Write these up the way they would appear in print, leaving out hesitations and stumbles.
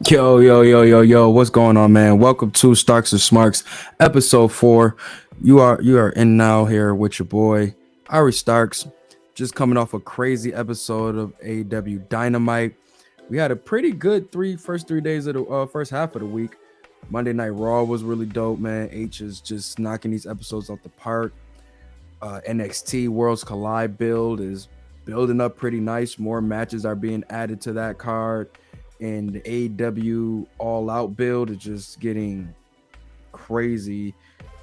Yo, what's going on, man? Welcome to S.T.A.R.K.S and Smarks, Ep.4. You are in now here with your boy, Ari Starks, just coming off a crazy episode of AEW Dynamite. We had a pretty good first 3 days of the first half of the week. Monday Night Raw was really dope, man. H is just knocking these episodes out the park. NXT Worlds Collide build is building up pretty nice. More matches are being added to that card. And the AEW All Out build is just getting crazy,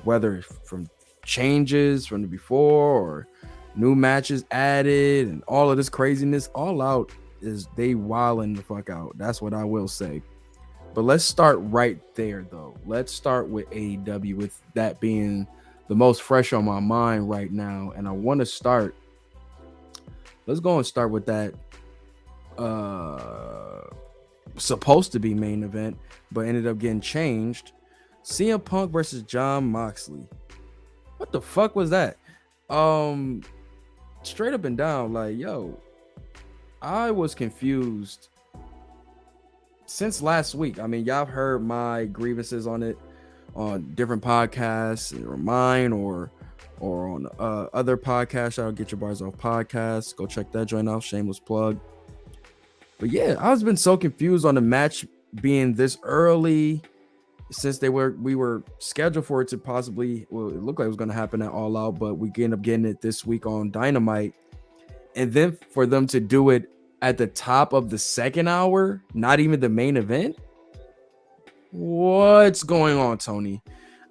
whether from changes from the before or new matches added and all of this craziness. All Out is they wilding the fuck out. That's what I will say. But let's start right there, though. Let's start with AEW, with that being the most fresh on my mind right now. And I want to start. Let's go and start with that. Supposed to be main event, but ended up getting changed. CM Punk versus John Moxley. What the fuck was that? Straight up and down, like, yo, I was confused since last week. I mean, y'all heard my grievances on it on different podcasts, or mine, or on other podcasts. I'll Get Your Bars Off podcast. Go check that joint out. Shameless plug. But yeah, I've been so confused on the match being this early, since we were scheduled for it to possibly, well, it looked like it was going to happen at All Out, but we end up getting it this week on Dynamite. And then for them to do it at the top of the second hour, not even the main event. What's going on, Tony?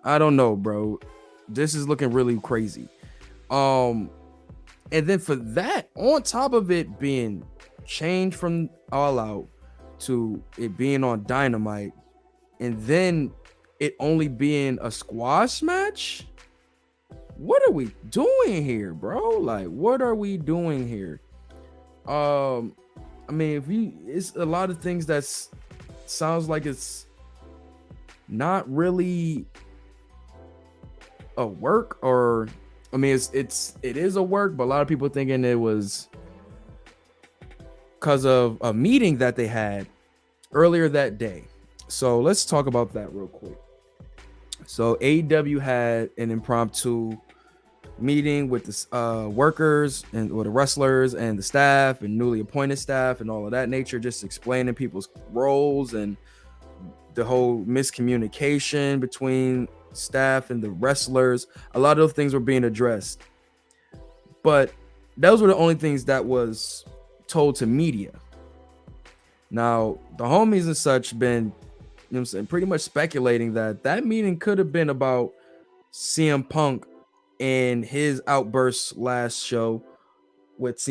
I don't know, bro. This is looking really crazy. And then for that, on top of it being changed from All Out to it being on Dynamite, and then it only being a squash match. What are we doing here, bro? Like, what are we doing here? I mean, it's a lot of things that sounds like it's not really a work, or I mean, it is a work, but a lot of people thinking it was because of a meeting that they had earlier that day. So let's talk about that real quick. So AEW had an impromptu meeting with the workers and with the wrestlers and the staff and newly appointed staff and all of that nature, just explaining people's roles and the whole miscommunication between staff and the wrestlers. A lot of those things were being addressed, but those were the only things that was told to media. Now the homies and such been, you know what I'm saying, pretty much speculating that meeting could have been about CM Punk and his outbursts last show with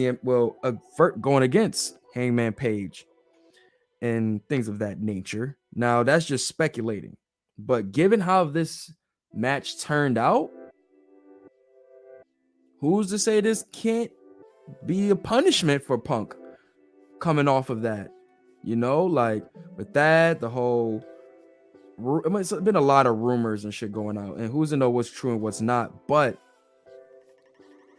going against Hangman Page and things of that nature. Now that's just speculating, but given how this match turned out, who's to say this can't be a punishment for Punk coming off of that? You know, like with that, the whole, it's been a lot of rumors and shit going out, and who's to know what's true and what's not. But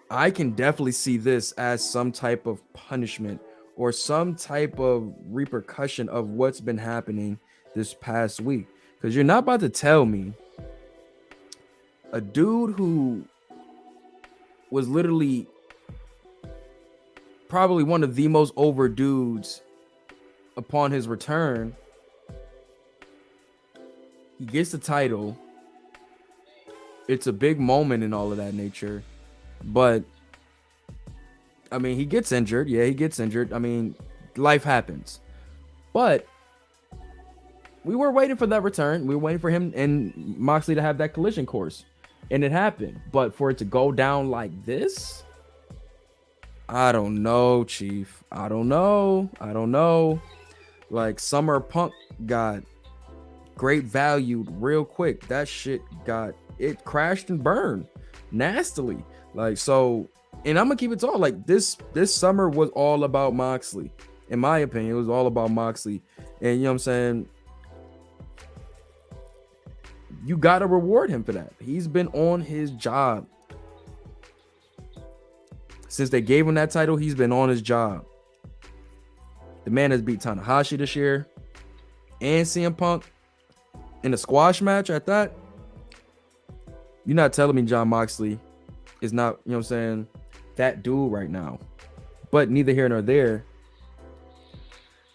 I can definitely see this as some type of punishment or some type of repercussion of what's been happening this past week. Because you're not about to tell me a dude who was literally probably one of the most over dudes upon his return, he gets the title. It's a big moment and all of that nature, but I mean, he gets injured. Yeah, he gets injured. I mean, life happens, but we were waiting for that return. We were waiting for him and Moxley to have that collision course, and it happened. But for it to go down like this, I don't know, Chief. I don't know. Like, Summer Punk got great valued real quick. That shit crashed and burned nastily. Like, so, and I'm gonna keep it tall. Like, this summer was all about Moxley. In my opinion, it was all about Moxley. And you know what I'm saying? You gotta reward him for that. He's been on his job. Since they gave him that title, he's been on his job. The man has beat Tanahashi this year, and CM Punk in a squash match at that, you're not telling me Jon Moxley is not, you know what I'm saying, that dude right now. But neither here nor there.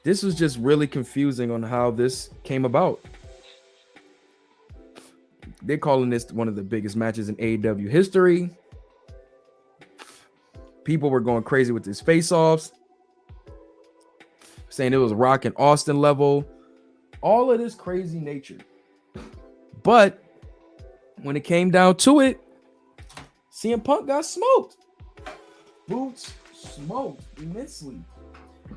This was just really confusing on how this came about. They're calling this one of the biggest matches in AEW history. People were going crazy with these face-offs, saying it was Rock and Austin level. All of this crazy nature. But when it came down to it, CM Punk got smoked. Boots smoked immensely.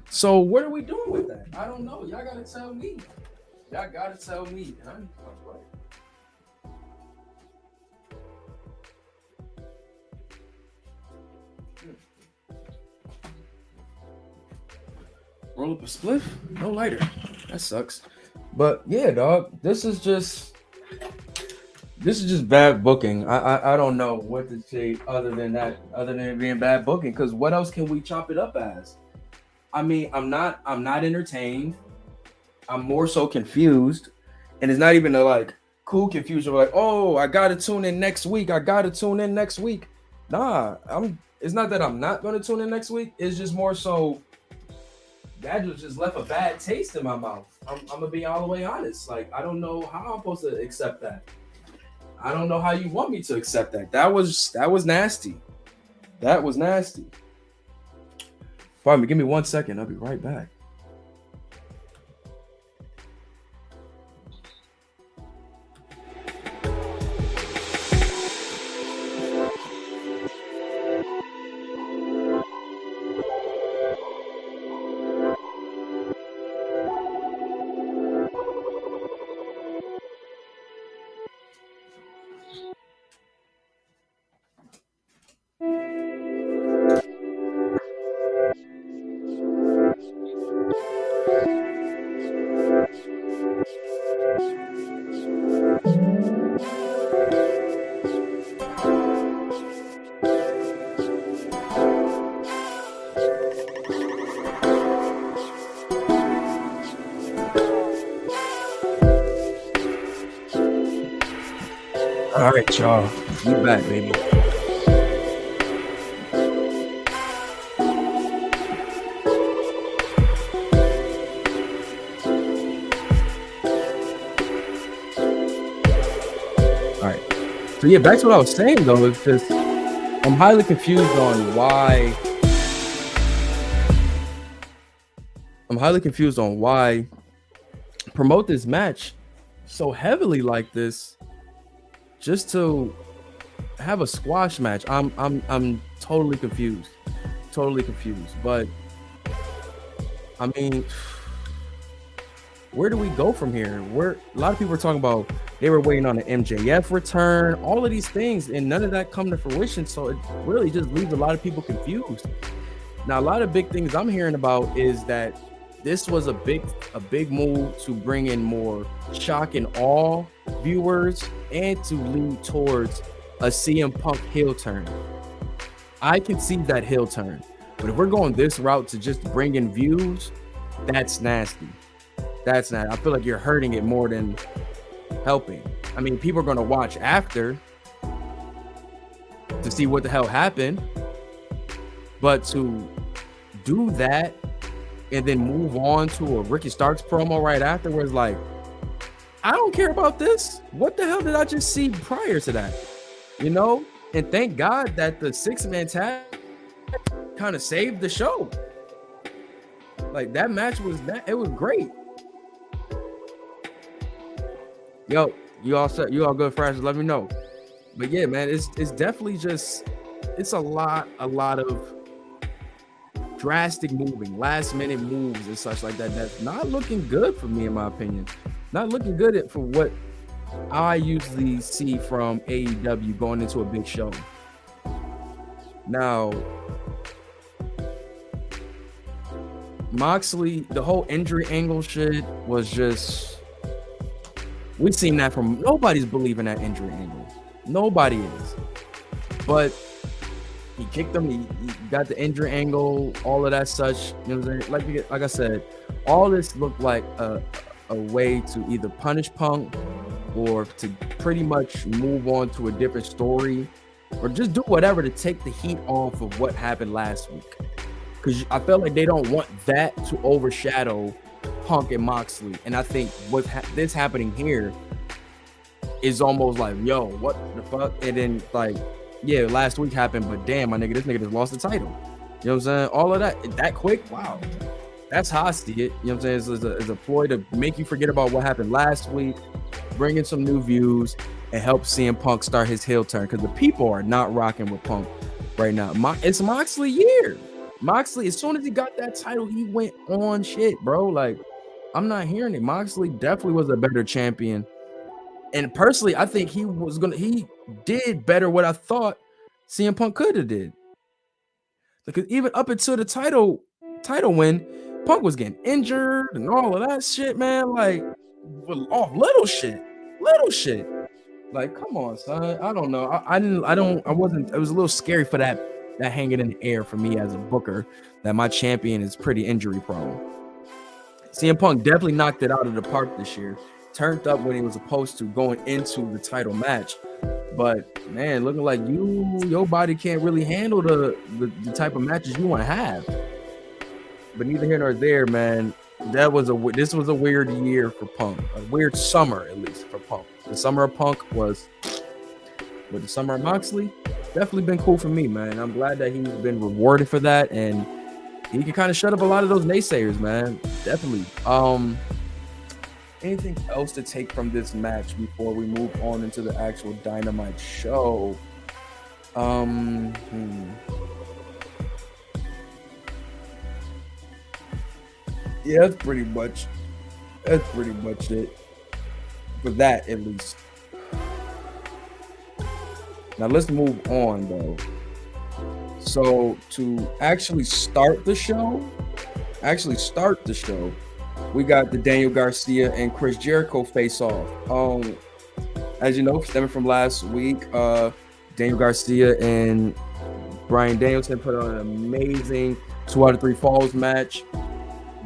So what are we doing with that? I don't know. Y'all gotta tell me. Y'all gotta tell me. Roll up a spliff? No lighter. That sucks. But yeah, dog. This is just bad booking. I don't know what to say other than that, other than it being bad booking. Because what else can we chop it up as? I mean, I'm not entertained. I'm more so confused. And it's not even a like cool confusion. Like, oh, I gotta tune in next week. Nah, it's not that I'm not gonna tune in next week. It's just more so that just left a bad taste in my mouth. I'm gonna be all the way honest. Like, I don't know how I'm supposed to accept that. I don't know how you want me to accept that. That was nasty. That was nasty. Pardon me, give me 1 second. I'll be right back. All right, y'all. We back, baby. All right. So yeah, back to what I was saying though. It's just I'm highly confused on why. Promote this match so heavily like this. Just to have a squash match, I'm totally confused. But I mean, where do we go from here? A lot of people are talking about they were waiting on the MJF return, all of these things, and none of that come to fruition. So it really just leaves a lot of people confused. Now, a lot of big things I'm hearing about is that this was a big move to bring in more shock and awe viewers and to lead towards a CM Punk heel turn. I can see that heel turn, but if we're going this route to just bring in views, that's nasty. I feel like you're hurting it more than helping. I mean, people are going to watch after to see what the hell happened, but to do that and then move on to a Ricky Starks promo right afterwards, like, I don't care about this. What the hell did I just see prior to that? You know? And thank God that the 6-man tag kind of saved the show. Like, that match was great. Yo, you all set? You all good, Fresh? Let me know. But yeah, man, it's definitely just, it's a lot of drastic moving, last minute moves and such like that. That's not looking good for me, in my opinion. Not looking good for what I usually see from AEW going into a big show. Now, Moxley, the whole injury angle shit was just, we've seen that from, nobody's believing that injury angle. Nobody is. But he kicked him, he got the injury angle, all of that such, you know what I'm saying? Like I said, all this looked like a a way to either punish Punk or to pretty much move on to a different story or just do whatever to take the heat off of what happened last week. Because I felt like they don't want that to overshadow Punk and Moxley. And I think what this happening here is almost like, yo, what the fuck? And then like, yeah, last week happened, but damn, my nigga, this nigga just lost the title. You know what I'm saying? All of that quick, wow. That's how I see it. You know what I'm saying? It's a ploy to make you forget about what happened last week, bring in some new views, and help CM Punk start his heel turn. Because the people are not rocking with Punk right now. It's Moxley year. Moxley, as soon as he got that title, he went on shit, bro. Like, I'm not hearing it. Moxley definitely was a better champion. And personally, I think he did better what I thought CM Punk could have did. Because even up until the title win, Punk was getting injured and all of that shit, man. Like, off little shit. Like, come on, son. I don't know. It was a little scary for that hanging in the air for me as a booker, that my champion is pretty injury prone. CM Punk definitely knocked it out of the park this year. Turned up when he was supposed to going into the title match. But man, looking like your body can't really handle the type of matches you want to have. But neither here nor there, man. This was a weird year for Punk. A weird summer, at least, for Punk. The summer of Punk was, with the summer of Moxley, definitely been cool for me, man. I'm glad that he's been rewarded for that, and he can kind of shut up a lot of those naysayers, man. Definitely. Anything else to take from this match before we move on into the actual Dynamite show? Yeah, that's pretty much it. For that, at least. Now let's move on, though. So to actually start the show, we got the Daniel Garcia and Chris Jericho face-off. As you know, stemming from last week, Daniel Garcia and Bryan Danielson put on an amazing 2 out of 3 falls match.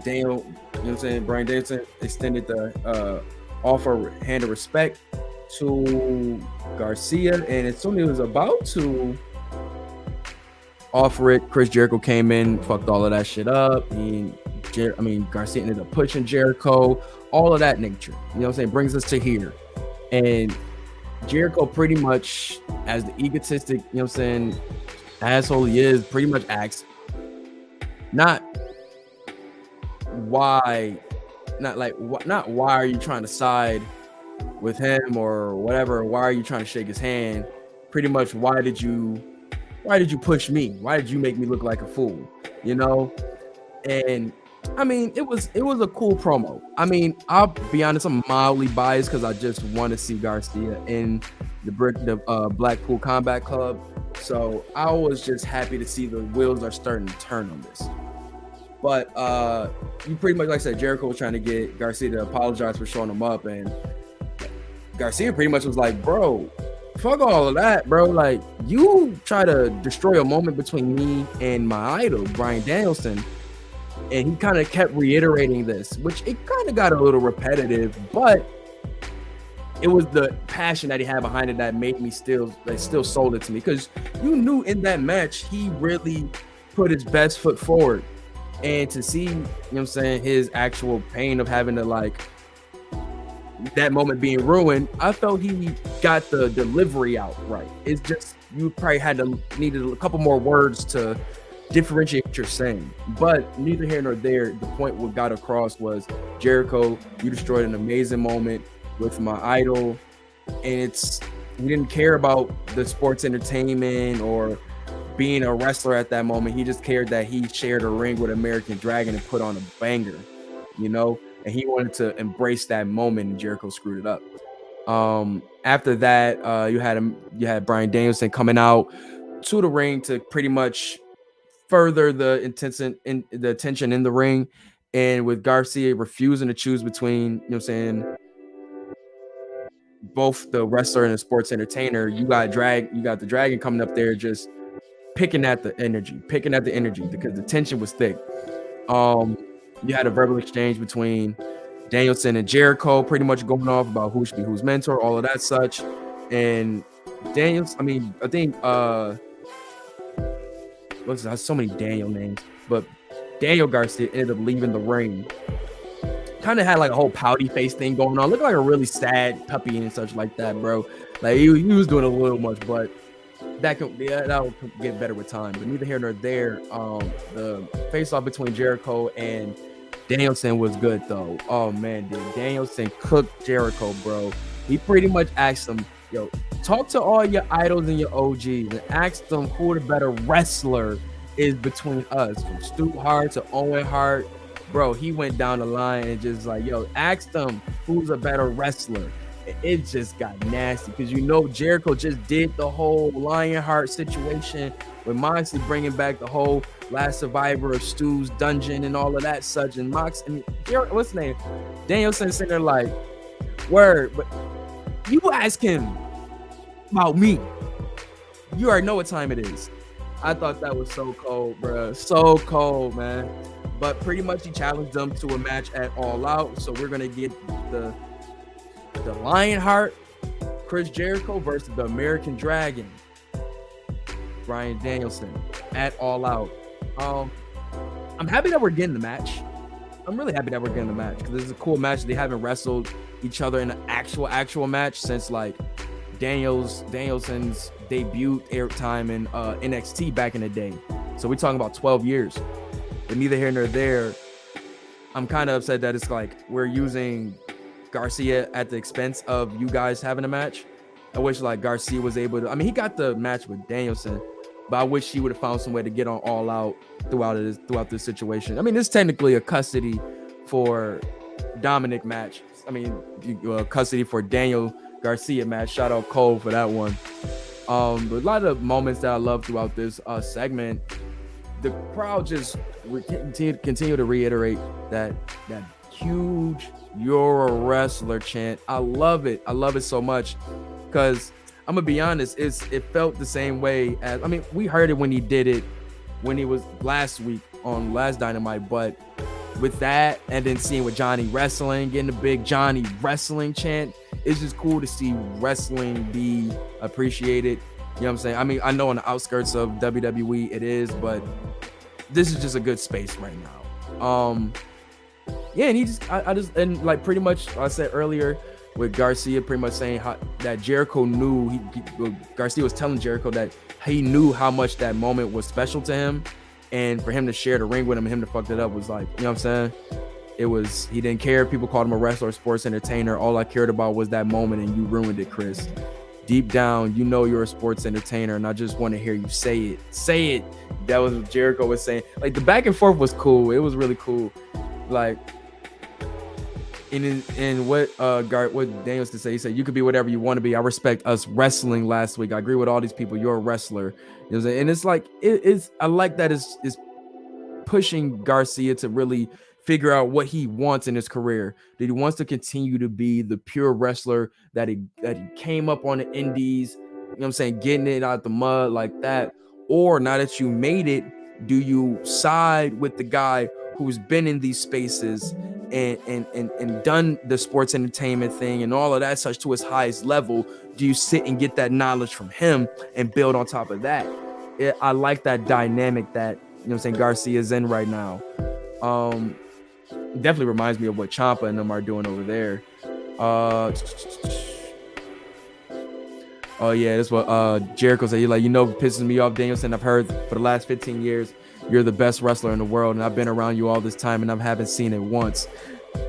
Daniel, you know what I'm saying? Bryan Danielson extended the offer hand of respect to Garcia, and as soon as he was about to offer it, Chris Jericho came in, fucked all of that shit up. Garcia ended up pushing Jericho, all of that nature. You know what I'm saying? Brings us to here. And Jericho pretty much, as the egotistic, you know what I'm saying, asshole he is, pretty much asks, not why are you trying to side with him or whatever, why are you trying to shake his hand? Pretty much, why did you push me? Why did you make me look like a fool? You know? And I mean, it was a cool promo. I mean, I'll be honest, I'm mildly biased because I just want to see Garcia in the Blackpool Combat Club. So I was just happy to see the wheels are starting to turn on this. But you pretty much, like I said, Jericho was trying to get Garcia to apologize for showing him up, and Garcia pretty much was like, bro, fuck all of that, bro. Like, you try to destroy a moment between me and my idol, Bryan Danielson. And he kind of kept reiterating this, which it kind of got a little repetitive, but it was the passion that he had behind it that made me still sold it to me. Because you knew in that match, he really put his best foot forward. And to see, you know what I'm saying, his actual pain of having to, like, that moment being ruined, I felt he got the delivery out right. It's just, you probably needed a couple more words to differentiate what you're saying. But neither here nor there, the point what got across was, Jericho, you destroyed an amazing moment with my idol. And he didn't care about the sports entertainment or being a wrestler at that moment. He just cared that he shared a ring with American Dragon and put on a banger, you know, and he wanted to embrace that moment, and Jericho screwed it up. After that, you had Bryan Danielson coming out to the ring to pretty much further the tension in the ring, and with Garcia refusing to choose between, you know what I'm saying, both the wrestler and the sports entertainer, you got the Dragon coming up there just picking at the energy because the tension was thick. You had a verbal exchange between Danielson and Jericho pretty much going off about who should be whose mentor, all of that such. And I think there's so many Daniel names, but Daniel Garcia ended up leaving the ring. Kind of had like a whole pouty face thing going on. Looked like a really sad puppy and such like that, bro. Like he was doing a little much, but that'll get better with time. But neither here nor there. The face off between Jericho and Danielson was good though. Oh man, dude, Danielson cooked Jericho, bro. He pretty much asked him, yo, talk to all your idols and your OGs and ask them who the better wrestler is between us, from Stu Hart to Owen Hart. Bro, he went down the line and just like, yo, ask them who's a better wrestler. It just got nasty because Jericho just did the whole Lionheart situation with Moxley bringing back the whole last survivor of Stu's dungeon and all of that such. And what's his name? Danielson sitting there like, word, but you ask him about me. You already know what time it is. I thought that was so cold, bro. So cold, man. But pretty much he challenged them to a match at All Out. So we're gonna get the Lionheart, Chris Jericho versus the American Dragon, Bryan Danielson, at All Out. I'm happy that we're getting the match. I'm really happy that we're getting the match because this is a cool match. They haven't wrestled each other in an actual match since like Danielson's debut airtime in NXT back in the day. So we're talking about 12 years. But neither here nor there. I'm kind of upset that it's like we're using Garcia at the expense of you guys having a match. I wish like Garcia was able to. I mean, he got the match with Danielson, but I wish he would have found some way to get on All Out throughout this situation. I mean, this is technically a custody for Dominic match. I mean, custody for Daniel Garcia match. Shout out Cole for that one. But a lot of moments that I love throughout this segment. The crowd just continue to reiterate that huge "You're a wrestler" chant. I love it. I love it so much because I'm gonna be honest. It felt the same way as we heard it when he did it when he was last week on Last Dynamite, but with that and then seeing with Johnny Wrestling, getting the big Johnny Wrestling chant, it's just cool to see wrestling be appreciated. You know what I'm saying? I mean, I know on the outskirts of WWE it is, but this is just a good space right now. Yeah, and like pretty much I said earlier with Garcia pretty much saying that Jericho knew Garcia was telling Jericho that he knew how much that moment was special to him, and for him to share the ring with him and him to fuck it up was like, you know what I'm saying? He didn't care. People called him a wrestler, sports entertainer. All I cared about was that moment, and you ruined it, Chris. Deep down, you're a sports entertainer, and I just want to hear you say it. Say it. That was what Jericho was saying. Like, the back and forth was cool. It was really cool. Like, and what Daniels to say, he said, you could be whatever you want to be. I respect us wrestling last week. I agree with all these people. You're a wrestler. And it's like, I like that it's pushing Garcia to really figure out what he wants in his career. That he wants to continue to be the pure wrestler that he came up on the indies, you know what I'm saying, getting it out the mud like that. Or now that you made it, do you side with the guy who's been in these spaces and done the sports entertainment thing and all of that such to its highest level? Do you sit and get that knowledge from him and build on top of that? I like that dynamic that, you know what I'm saying, Garcia's in right now. Definitely reminds me of what Ciampa and them are doing over there. Oh yeah, that's what Jericho said. You're like, what pisses me off, Danielson? I've heard for the last 15 years you're the best wrestler in the world, and I've been around you all this time, and I haven't seen it once.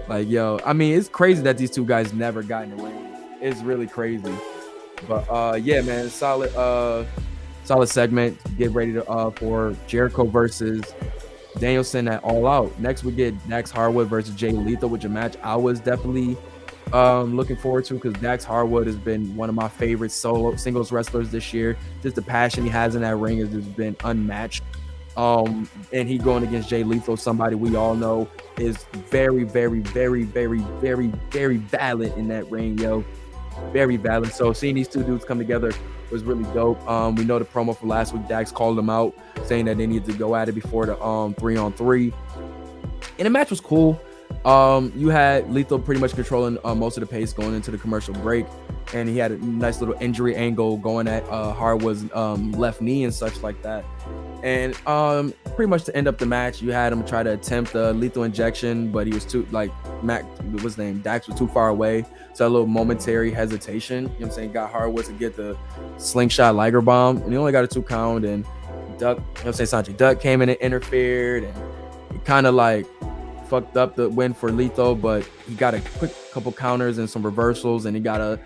Like, yo, I mean, it's crazy that these two guys never got in the ring. It's really crazy. But yeah, man, solid segment. Get ready for Jericho versus Danielson at All Out. Next, we get Dax Harwood versus Jay Lethal, which is a match I was definitely looking forward to because Dax Harwood has been one of my favorite singles wrestlers this year. Just the passion he has in that ring has just been unmatched. And he going against Jay Lethal, somebody we all know is very, very, very, very, very, very valid in that ring, yo. Very valid. So seeing these two dudes come together was really dope. We know the promo from last week, Dax called them out, saying that they needed to go at it before the 3-on-3. And the match was cool. You had Lethal pretty much controlling most of the pace going into the commercial break, and he had a nice little injury angle going at Hardwood's left knee and such like that. And pretty much to end up the match, you had him try to attempt a lethal injection, but he was too, like, what's his name, Dax was too far away, so a little momentary hesitation, you know what I'm saying, got Hardwood to get the slingshot Liger bomb, and he only got a 2 count, and Duck, you know what I'm saying, Sanjay Dutt came in and interfered, and he kind of like fucked up the win for Lethal, but he got a quick couple counters and some reversals, and he got a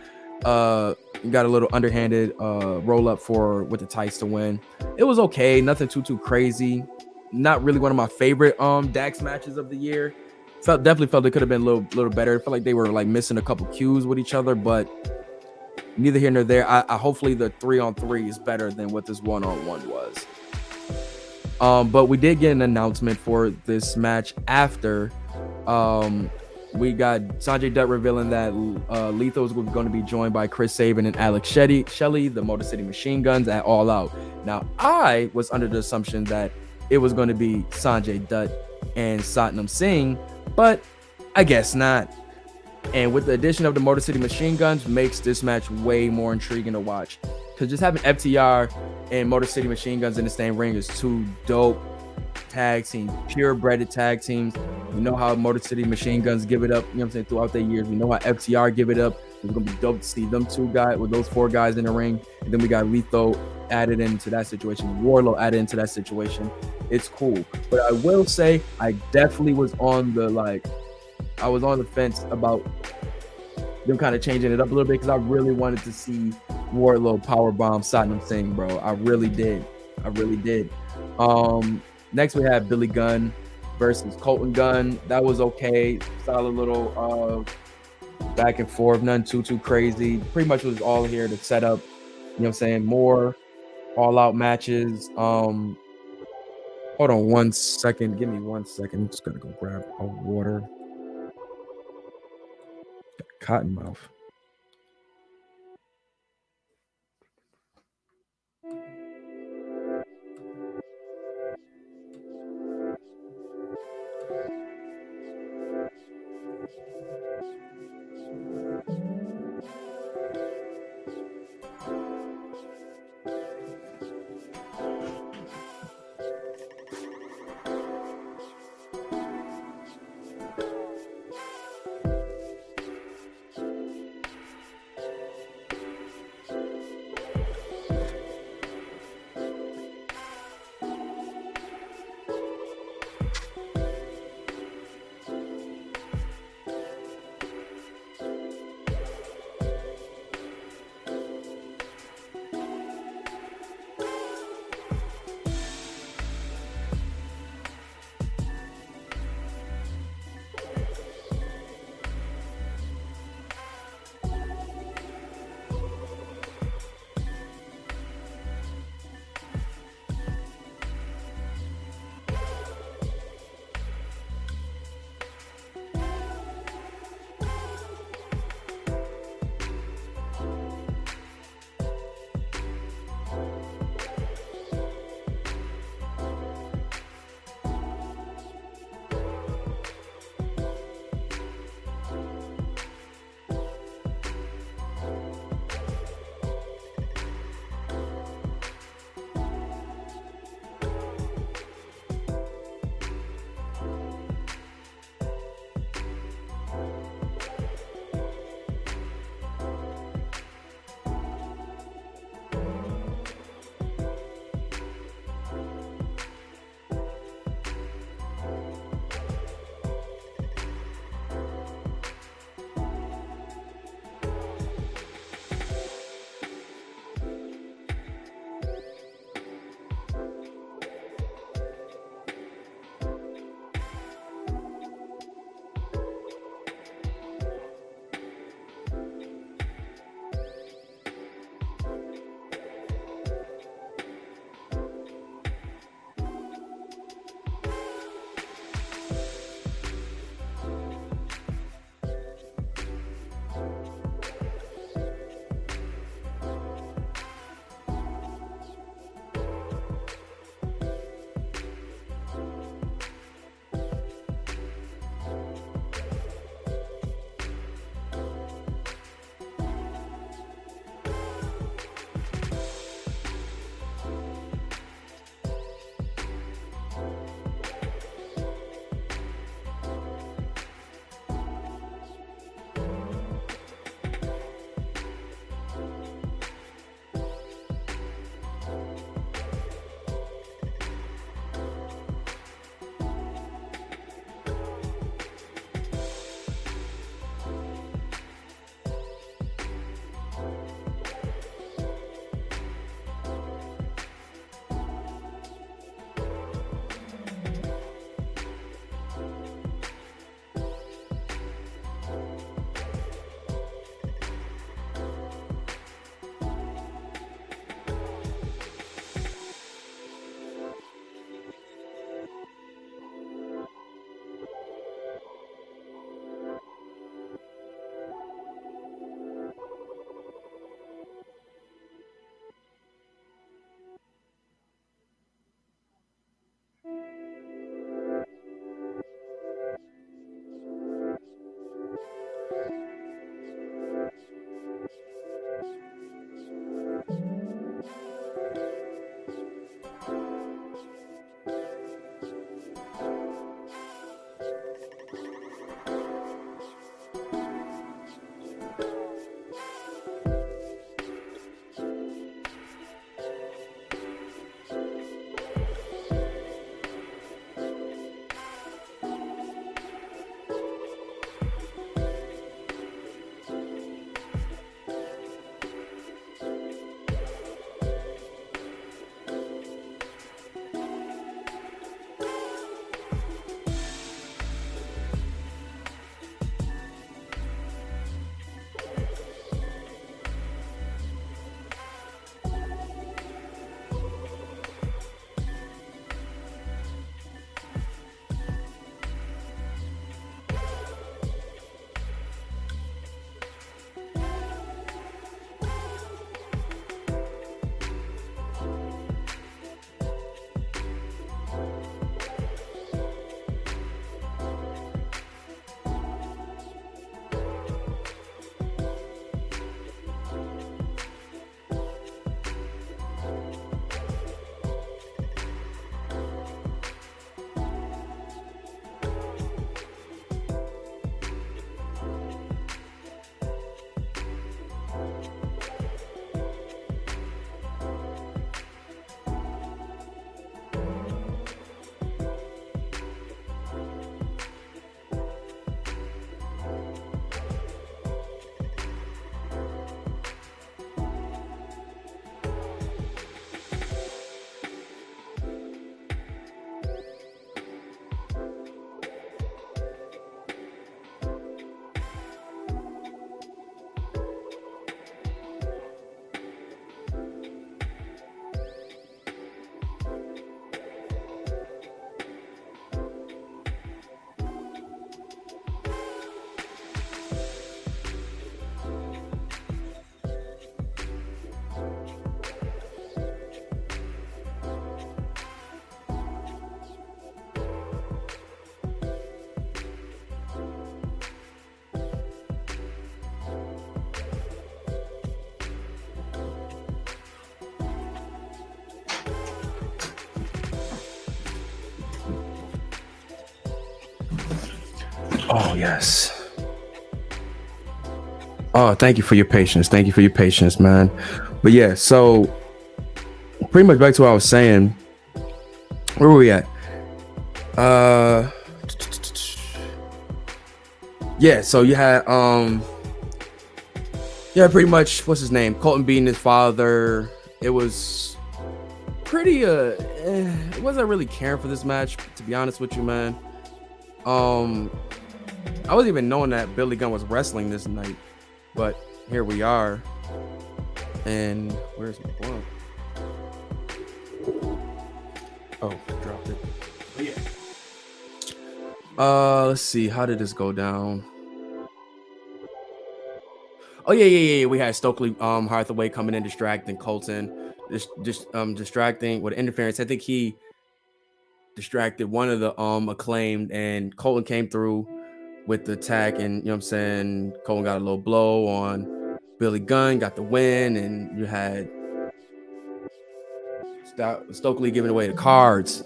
little underhanded roll up with the tights to win. It was okay, nothing too crazy. Not really one of my favorite Dax matches of the year. Definitely felt it could have been a little better. It felt like they were like missing a couple cues with each other, but neither here nor there. I hopefully the 3-on-3 is better than what this 1-on-1 was. But we did get an announcement for this match after we got Sanjay Dutt revealing that Lethal was going to be joined by Chris Sabin and Alex Shelley, the Motor City Machine Guns, at All Out. Now, I was under the assumption that it was going to be Sanjay Dutt and Satnam Singh, but I guess not. And with the addition of the Motor City Machine Guns, makes this match way more intriguing to watch. Because just having FTR and Motor City Machine Guns in the same ring is two dope tag teams, purebred tag teams. We know how Motor City Machine Guns give it up, you know what I'm saying, throughout their years. We know how FTR give it up. It's going to be dope to see them two guys, with those 4 guys in the ring. And then we got Lethal added into that situation, Warlow added into that situation. It's cool. But I will say, I definitely was on the fence about them kind of changing it up a little bit, because I really wanted to see Wardlow powerbomb Satnam Singh, bro. I really did. Next we have Billy Gunn versus Colton Gunn. That was okay. Solid little back and forth, nothing too crazy. Pretty much was all here to set up, you know what I'm saying, more all-out matches. Hold on 1 second. Give me 1 second. I'm just gonna go grab a water. Cotton mouth. Oh yes. Oh, thank you for your patience. Thank you for your patience, man. But yeah, so pretty much back to what I was saying. Where were we at? Uh yeah, so you had yeah, pretty much what's his name? Colton beating his father. It was pretty it wasn't really caring for this match, to be honest with you, man. I wasn't even knowing that Billy Gunn was wrestling this night, but here we are. And where's my blunt? Oh, dropped it. But yeah. Let's see. How did this go down? Oh yeah. We had Stokely Hathaway coming in distracting Colton. Just distracting with interference. I think he distracted one of the Acclaimed, and Colton came through with the attack, and you know what I'm saying, Colton got a little blow on Billy Gunn, got the win, and you had Stokely giving away the cards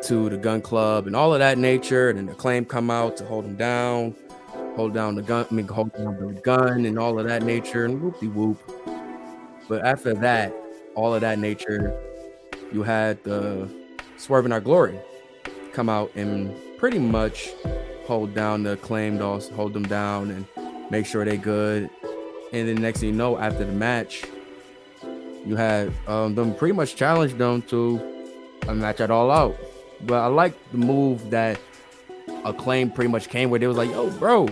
to the Gun Club and all of that nature, and then the Acclaim come out to hold him down, hold down the gun and all of that nature, and whoop-de-whoop. But after that, all of that nature, you had the Swerve in Our Glory come out and pretty much hold down the Acclaimed, also hold them down and make sure they good. And then next thing you know, after the match, you had them pretty much challenge them to a match at All Out. But I like the move that Acclaim pretty much came where they was like, yo, bro,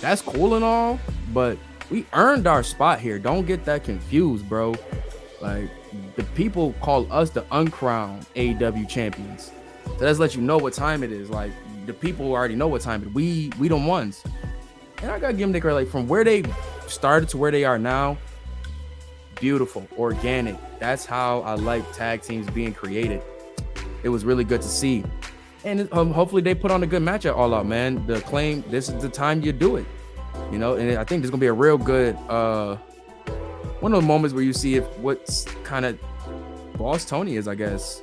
that's cool and all, but we earned our spot here. Don't get that confused, bro. Like, the people call us the uncrowned AEW champions. So let's let you know what time it is. Like, the people already know what time it is. We the ones. And I gotta give them the credit, like, from where they started to where they are now, beautiful, organic. That's how I like tag teams being created. It was really good to see. And hopefully they put on a good match at All Out, man. The Acclaim, this is the time you do it. You know, and I think there's gonna be a real good one of the moments where you see if what's kind of boss Tony is, I guess.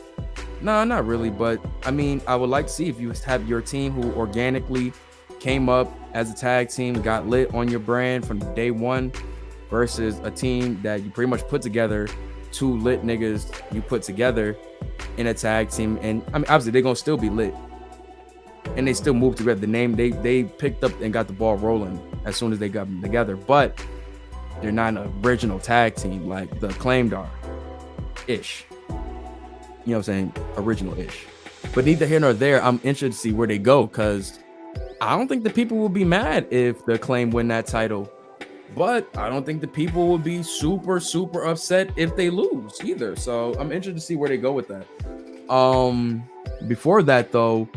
No, not really, but I mean, I would like to see if you have your team who organically came up as a tag team, got lit on your brand from day one, versus a team that you pretty much put together, two lit niggas you put together in a tag team. And I mean, obviously they're gonna still be lit and they still move together. The name they picked up and got the ball rolling as soon as they got them together, but they're not an original tag team like the Acclaimed are ish. You know what I'm saying? Original-ish. But neither here nor there, I'm interested to see where they go, because I don't think the people will be mad if the Acclaim win that title. But I don't think the people will be super, super upset if they lose either. So I'm interested to see where they go with that. Before that, though,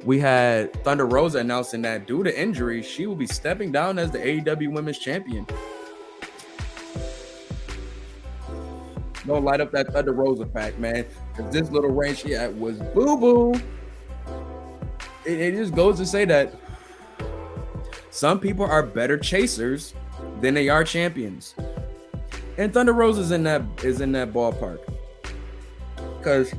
we had Thunder Rosa announcing that due to injury, she will be stepping down as the AEW Women's Champion. Don't light up that Thunder Rosa fact, man. Because this little reign she had was boo-boo. It just goes to say that some people are better chasers than they are champions. And Thunder Rosa is in that ballpark. Because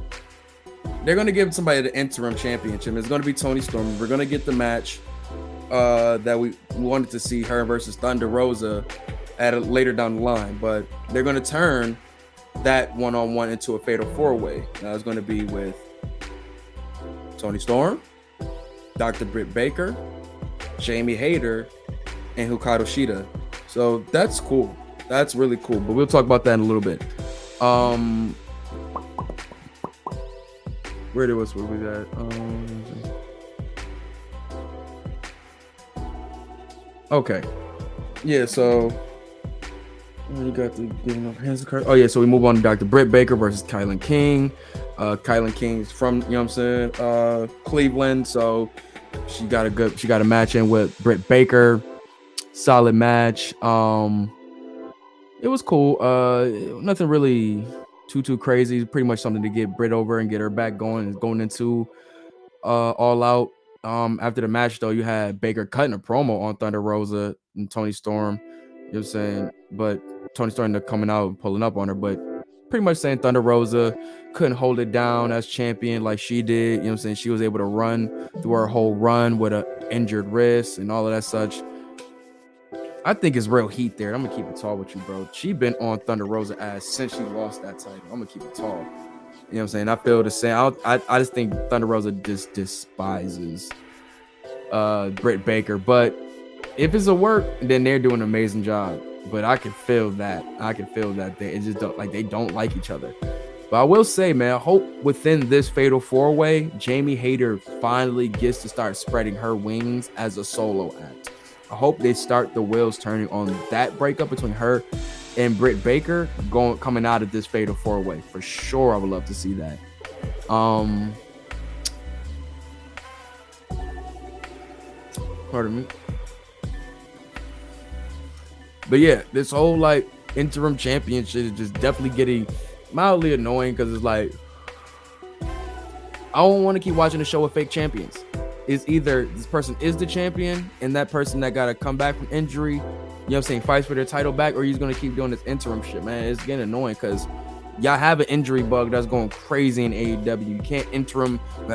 they're going to give somebody the interim championship. It's going to be Toni Storm. We're going to get the match that we wanted to see, her versus Thunder Rosa, later down the line. But they're going to turn that one-on-one into a fatal four-way. Now it's going to be with Toni Storm, Dr. Britt Baker, Jamie Hayter, and Hikaru Shida. So that's cool. That's really cool. But we'll talk about that in a little bit. Where was we at? Okay. Yeah, so you got the giving up hands of cards. Oh yeah, so we move on to Dr. Britt Baker versus Kylan King. Kylan King's from, you know what I'm saying, Cleveland, so she got a match in with Britt Baker. Solid match. It was cool. Nothing really too crazy. Pretty much something to get Britt over and get her back going into All Out. After the match, though, you had Baker cutting a promo on Thunder Rosa and Toni Storm. You know what I'm saying? But Toni Storm ended up coming out and pulling up on her. But pretty much saying Thunder Rosa couldn't hold it down as champion like she did. You know what I'm saying? She was able to run through her whole run with an injured wrist and all of that such. I think it's real heat there. I'm gonna keep it tall with you, bro. She been on Thunder Rosa ass since she lost that title. I'm gonna keep it tall. You know what I'm saying? I feel the same. I just think Thunder Rosa just despises Britt Baker. But if it's a work, then they're doing an amazing job. But I can feel that. They just don't like each other. But I will say, man, I hope within this Fatal 4-Way, Jamie Hayter finally gets to start spreading her wings as a solo act. I hope they start the wheels turning on that breakup between her and Britt Baker coming out of this Fatal 4-Way. For sure, I would love to see that. Pardon me. But yeah, this whole like interim championship is just definitely getting mildly annoying because it's like I don't want to keep watching the show with fake champions. It's either this person is the champion and that person that got to come back from injury, you know what I'm saying, fights for their title back, or he's going to keep doing this interim shit, man. It's getting annoying because y'all have an injury bug that's going crazy in AEW. You can't have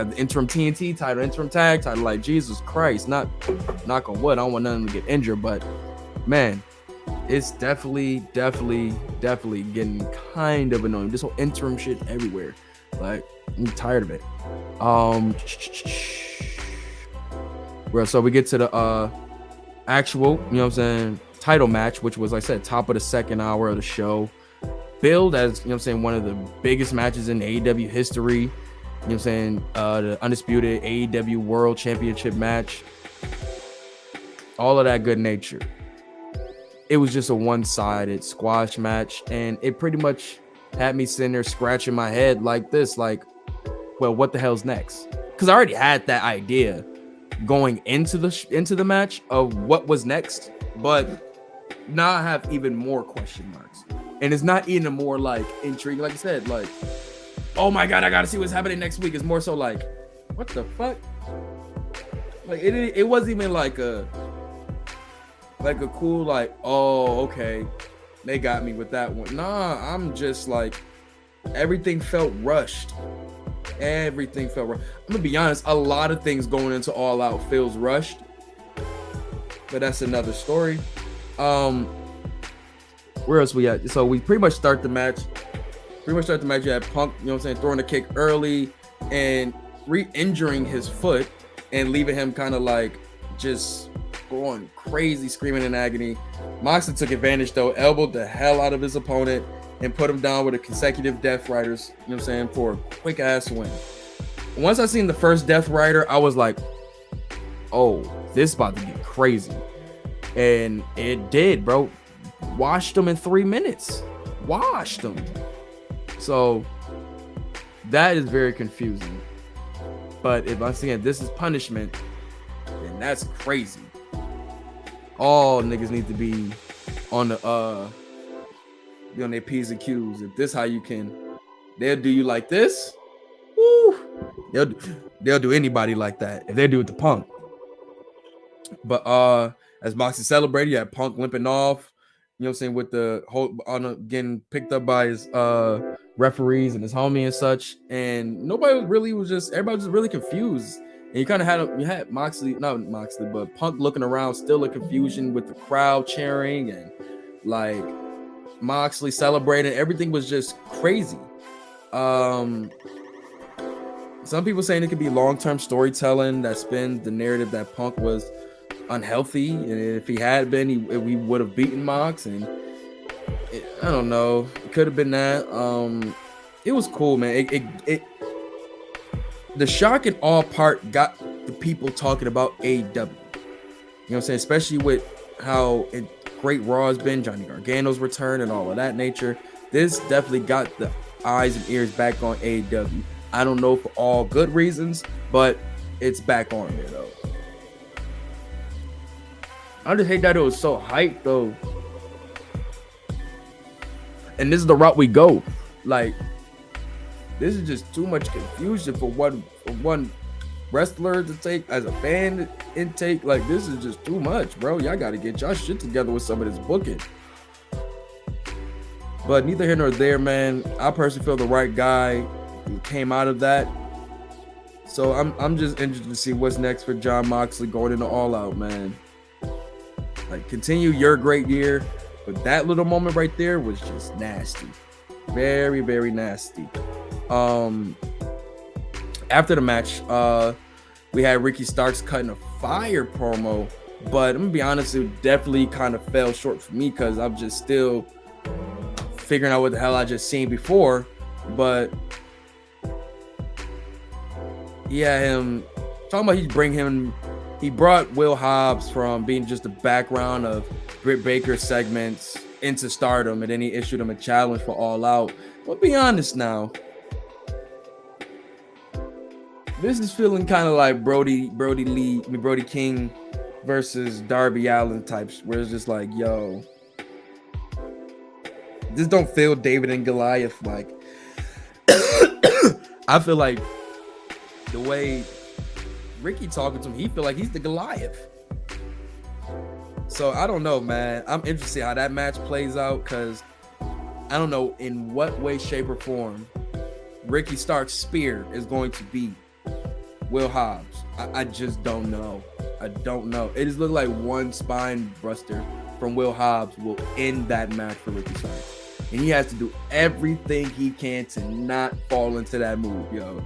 the interim TNT title, interim tag title, like Jesus Christ. Not knock on wood, I don't want nothing to get injured, but man, it's definitely getting kind of annoying. This whole interim shit everywhere. Like, I'm tired of it. Well, so we get to the actual, you know what I'm saying, title match, which was, like I said, top of the second hour of the show. Billed as, you know what I'm saying, one of the biggest matches in AEW history. You know what I'm saying? The undisputed AEW World Championship match. All of that good nature. It was just a one-sided squash match, and it pretty much had me sitting there scratching my head like this, like, well, what the hell's next? Because I already had that idea going into the match of what was next, but now I have even more question marks, and it's not even more like intriguing. Like I said, like, oh my god, I gotta see what's happening next week. It's more so like, what the fuck? Like it wasn't even like a cool like, oh okay, they got me with that one. Nah, I'm just like, everything felt rushed. I'm gonna be honest, a lot of things going into All Out feels rushed, but that's another story. Where else we at? So we pretty much start the match. You had Punk, you know what I'm saying, throwing a kick early and re-injuring his foot and leaving him kind of like just going crazy, screaming in agony. Moxley took advantage though, elbowed the hell out of his opponent and put him down with a consecutive Death Riders, you know what I'm saying, for a quick ass win. Once I seen the first Death Rider, I was like, oh, this is about to get crazy. And it did, bro. Washed them in 3 minutes. Washed them. So that is very confusing. But if I'm saying this is punishment, then that's crazy. All niggas need to be on the on their P's and Q's. If this how you can, they'll do you like this. Woo! They'll do anybody like that if they do it to Punk. But as Moxley celebrated, you had Punk limping off, you know what I'm saying, with the whole getting picked up by his referees and his homie and such. And everybody was just really confused. And you kind of had but Punk looking around, still in confusion with the crowd cheering and like Moxley celebrating. Everything was just crazy. Some people saying it could be long-term storytelling that spins the narrative that Punk was unhealthy, and if he had been, we would have beaten Mox. And I don't know, it could have been that. It was cool, man. The shock and awe part got the people talking about AEW. You know what I'm saying? Especially with how great Raw has been, Johnny Gargano's return and all of that nature. This definitely got the eyes and ears back on AEW. I don't know for all good reasons, but it's back on there though. I just hate that it was so hyped though. And this is the route we go. Like, this is just too much confusion for one wrestler to take as a fan intake. Like, this is just too much, bro. Y'all got to get y'all shit together with some of this booking. But neither here nor there, man. I personally feel the right guy came out of that. So I'm just interested to see what's next for Jon Moxley going into All Out, man. Like, continue your great year, but that little moment right there was just nasty. Very, very nasty. After the match, we had Ricky Starks cutting a fire promo, but I'm gonna be honest, it definitely kind of fell short for me because I'm just still figuring out what the hell I just seen before. But yeah, him talking about he brought Will Hobbs from being just the background of Britt Baker segments into Stardom, and then he issued him a challenge for All Out. But be honest now, this is feeling kind of like Brody King versus Darby Allin types, where it's just like, yo, this don't feel David and Goliath like. I feel like the way Ricky talking to him, he feel like he's the Goliath. So I don't know, man. I'm interested to see how that match plays out, because I don't know in what way, shape, or form Ricky Stark's spear is going to beat Will Hobbs. I just don't know. I don't know. It just looked like one spine buster from Will Hobbs will end that match for Ricky Starks. And he has to do everything he can to not fall into that move, yo.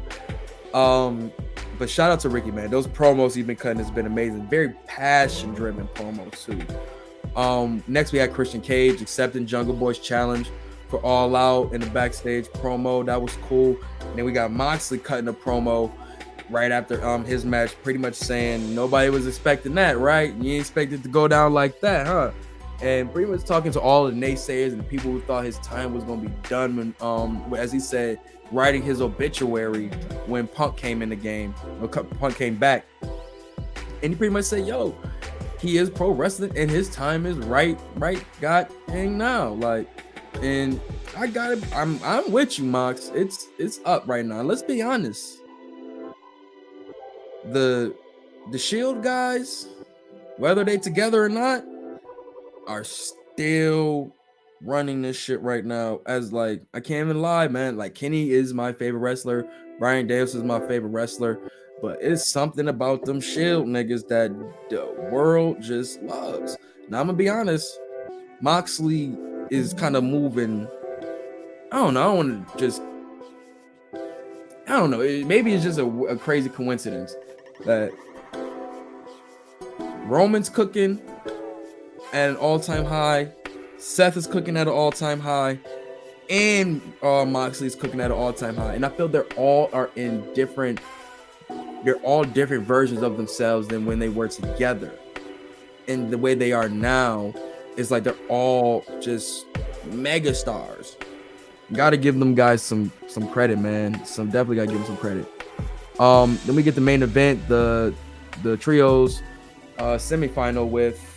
But shout out to Ricky, man. Those promos he's been cutting has been amazing. Very passion-driven promos, too. Next, we had Christian Cage accepting Jungle Boy's challenge for All Out in the backstage promo. That was cool. And then we got Moxley cutting a promo right after his match, pretty much saying nobody was expecting that, right? You ain't expected to go down like that, huh? And pretty much talking to all the naysayers and the people who thought his time was going to be done when, as he said, writing his obituary when Punk came in the game, or Punk came back. And he pretty much said, yo, he is pro wrestling and his time is right got hang now. Like, and I got it. I'm with you, Mox. It's up right now. Let's be honest. The Shield guys, whether they together or not, are still running this shit right now. As like, I can't even lie, man. Like, Kenny is my favorite wrestler. Brian Davis is my favorite wrestler. But it's something about them Shield niggas that the world just loves. Now, I'm gonna be honest. Moxley is kind of moving. I don't know. I don't know. Maybe it's just a crazy coincidence that Roman's cooking at an all-time high, Seth is cooking at an all-time high, and Moxley's cooking at an all-time high. And I feel they're all different versions of themselves than when they were together. And the way they are now is like they're all just mega stars. Gotta give them guys some credit, man. Definitely gotta give them some credit. Then we get the main event, the trios semifinal with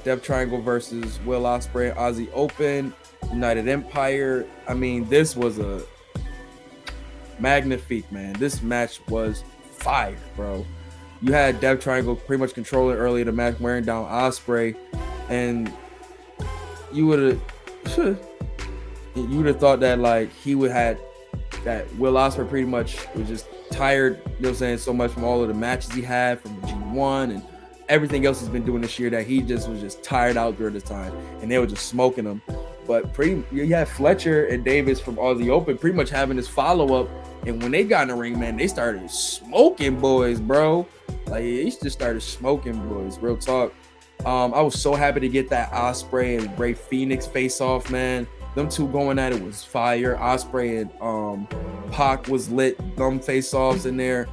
Death Triangle versus Will Osprey, Aussie Open, United Empire. I mean, this was a magnifique, man. This match was fire, bro. You had Death Triangle pretty much controlling early in the match, wearing down Osprey, and you would have thought that like he would have that Will Osprey pretty much was just tired, you know what I'm saying, so much from all of the matches he had from G1 and everything else he's been doing this year, that he just was just tired out during this time, and they were just smoking him. But you had Fletcher and Davis from Aussie Open pretty much having this follow-up, and when they got in the ring, man, they started smoking boys, bro. Like, they just started smoking boys, real talk. I was so happy to get that Osprey and Rey Fenix face-off, man. Them two going at it was fire. Osprey and Pac was lit. Them face-offs in there.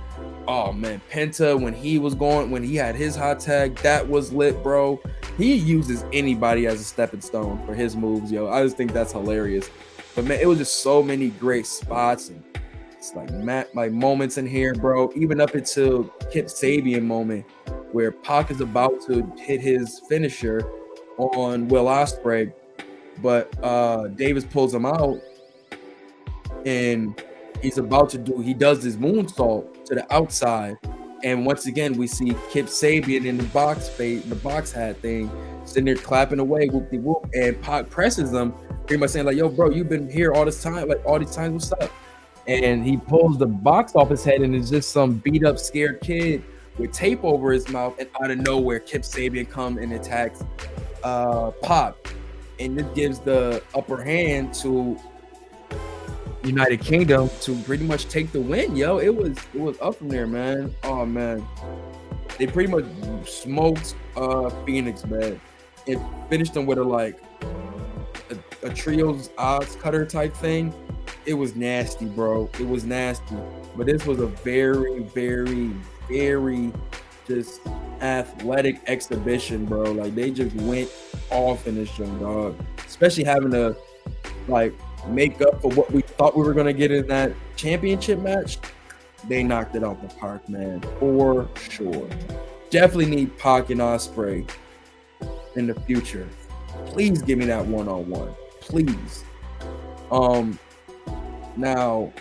Oh man, Penta when he had his hot tag, that was lit, bro. He uses anybody as a stepping stone for his moves, yo. I just think that's hilarious. But man, it was just so many great spots and it's like moments in here, bro. Even up until Kip Sabian moment where Pac is about to hit his finisher on Will Ospreay, but Davis pulls him out and he does this moonsault to the outside, And once again, we see Kip Sabian in the box hat thing, sitting there clapping away, whoop de whoop, and Pac presses them, pretty much saying like, "Yo, bro, you've been here all this time, like all these times, what's up?" And he pulls the box off his head, and it's just some beat up, scared kid with tape over his mouth. And out of nowhere, Kip Sabian comes and attacks Pac, and this gives the upper hand to United Kingdom to pretty much take the win. Yo, it was up from there, man. Oh man, they pretty much smoked Phoenix, man, and finished them with a trios odds cutter type thing. It was nasty, bro. It was nasty. But this was a very, very, very just athletic exhibition, bro. Like they just went off in this young dog, especially having to like make up for what we thought we were gonna get in that championship match. They knocked it out the park, man, for sure. Definitely need Pac and Osprey in the future. Please give me that one-on-one, please. Now,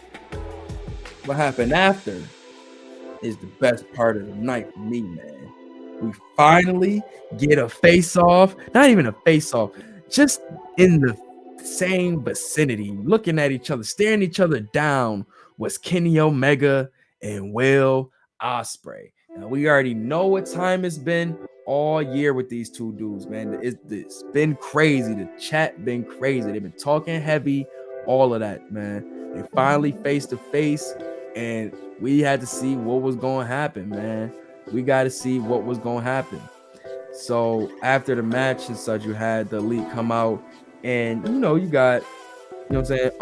what happened after is the best part of the night for me, man. We finally get a face-off, not even a face-off, just in the same vicinity, looking at each other, staring each other down, was Kenny Omega and Will Osprey. Now, we already know what time it's been all year with these two dudes, man. It's been crazy. The chat been crazy. They've been talking heavy, all of that, man. They finally face to face, and we had to see what was going to happen, man. We got to see what was going to happen. So after the match and such, you had the Elite come out, and you got, what I'm saying,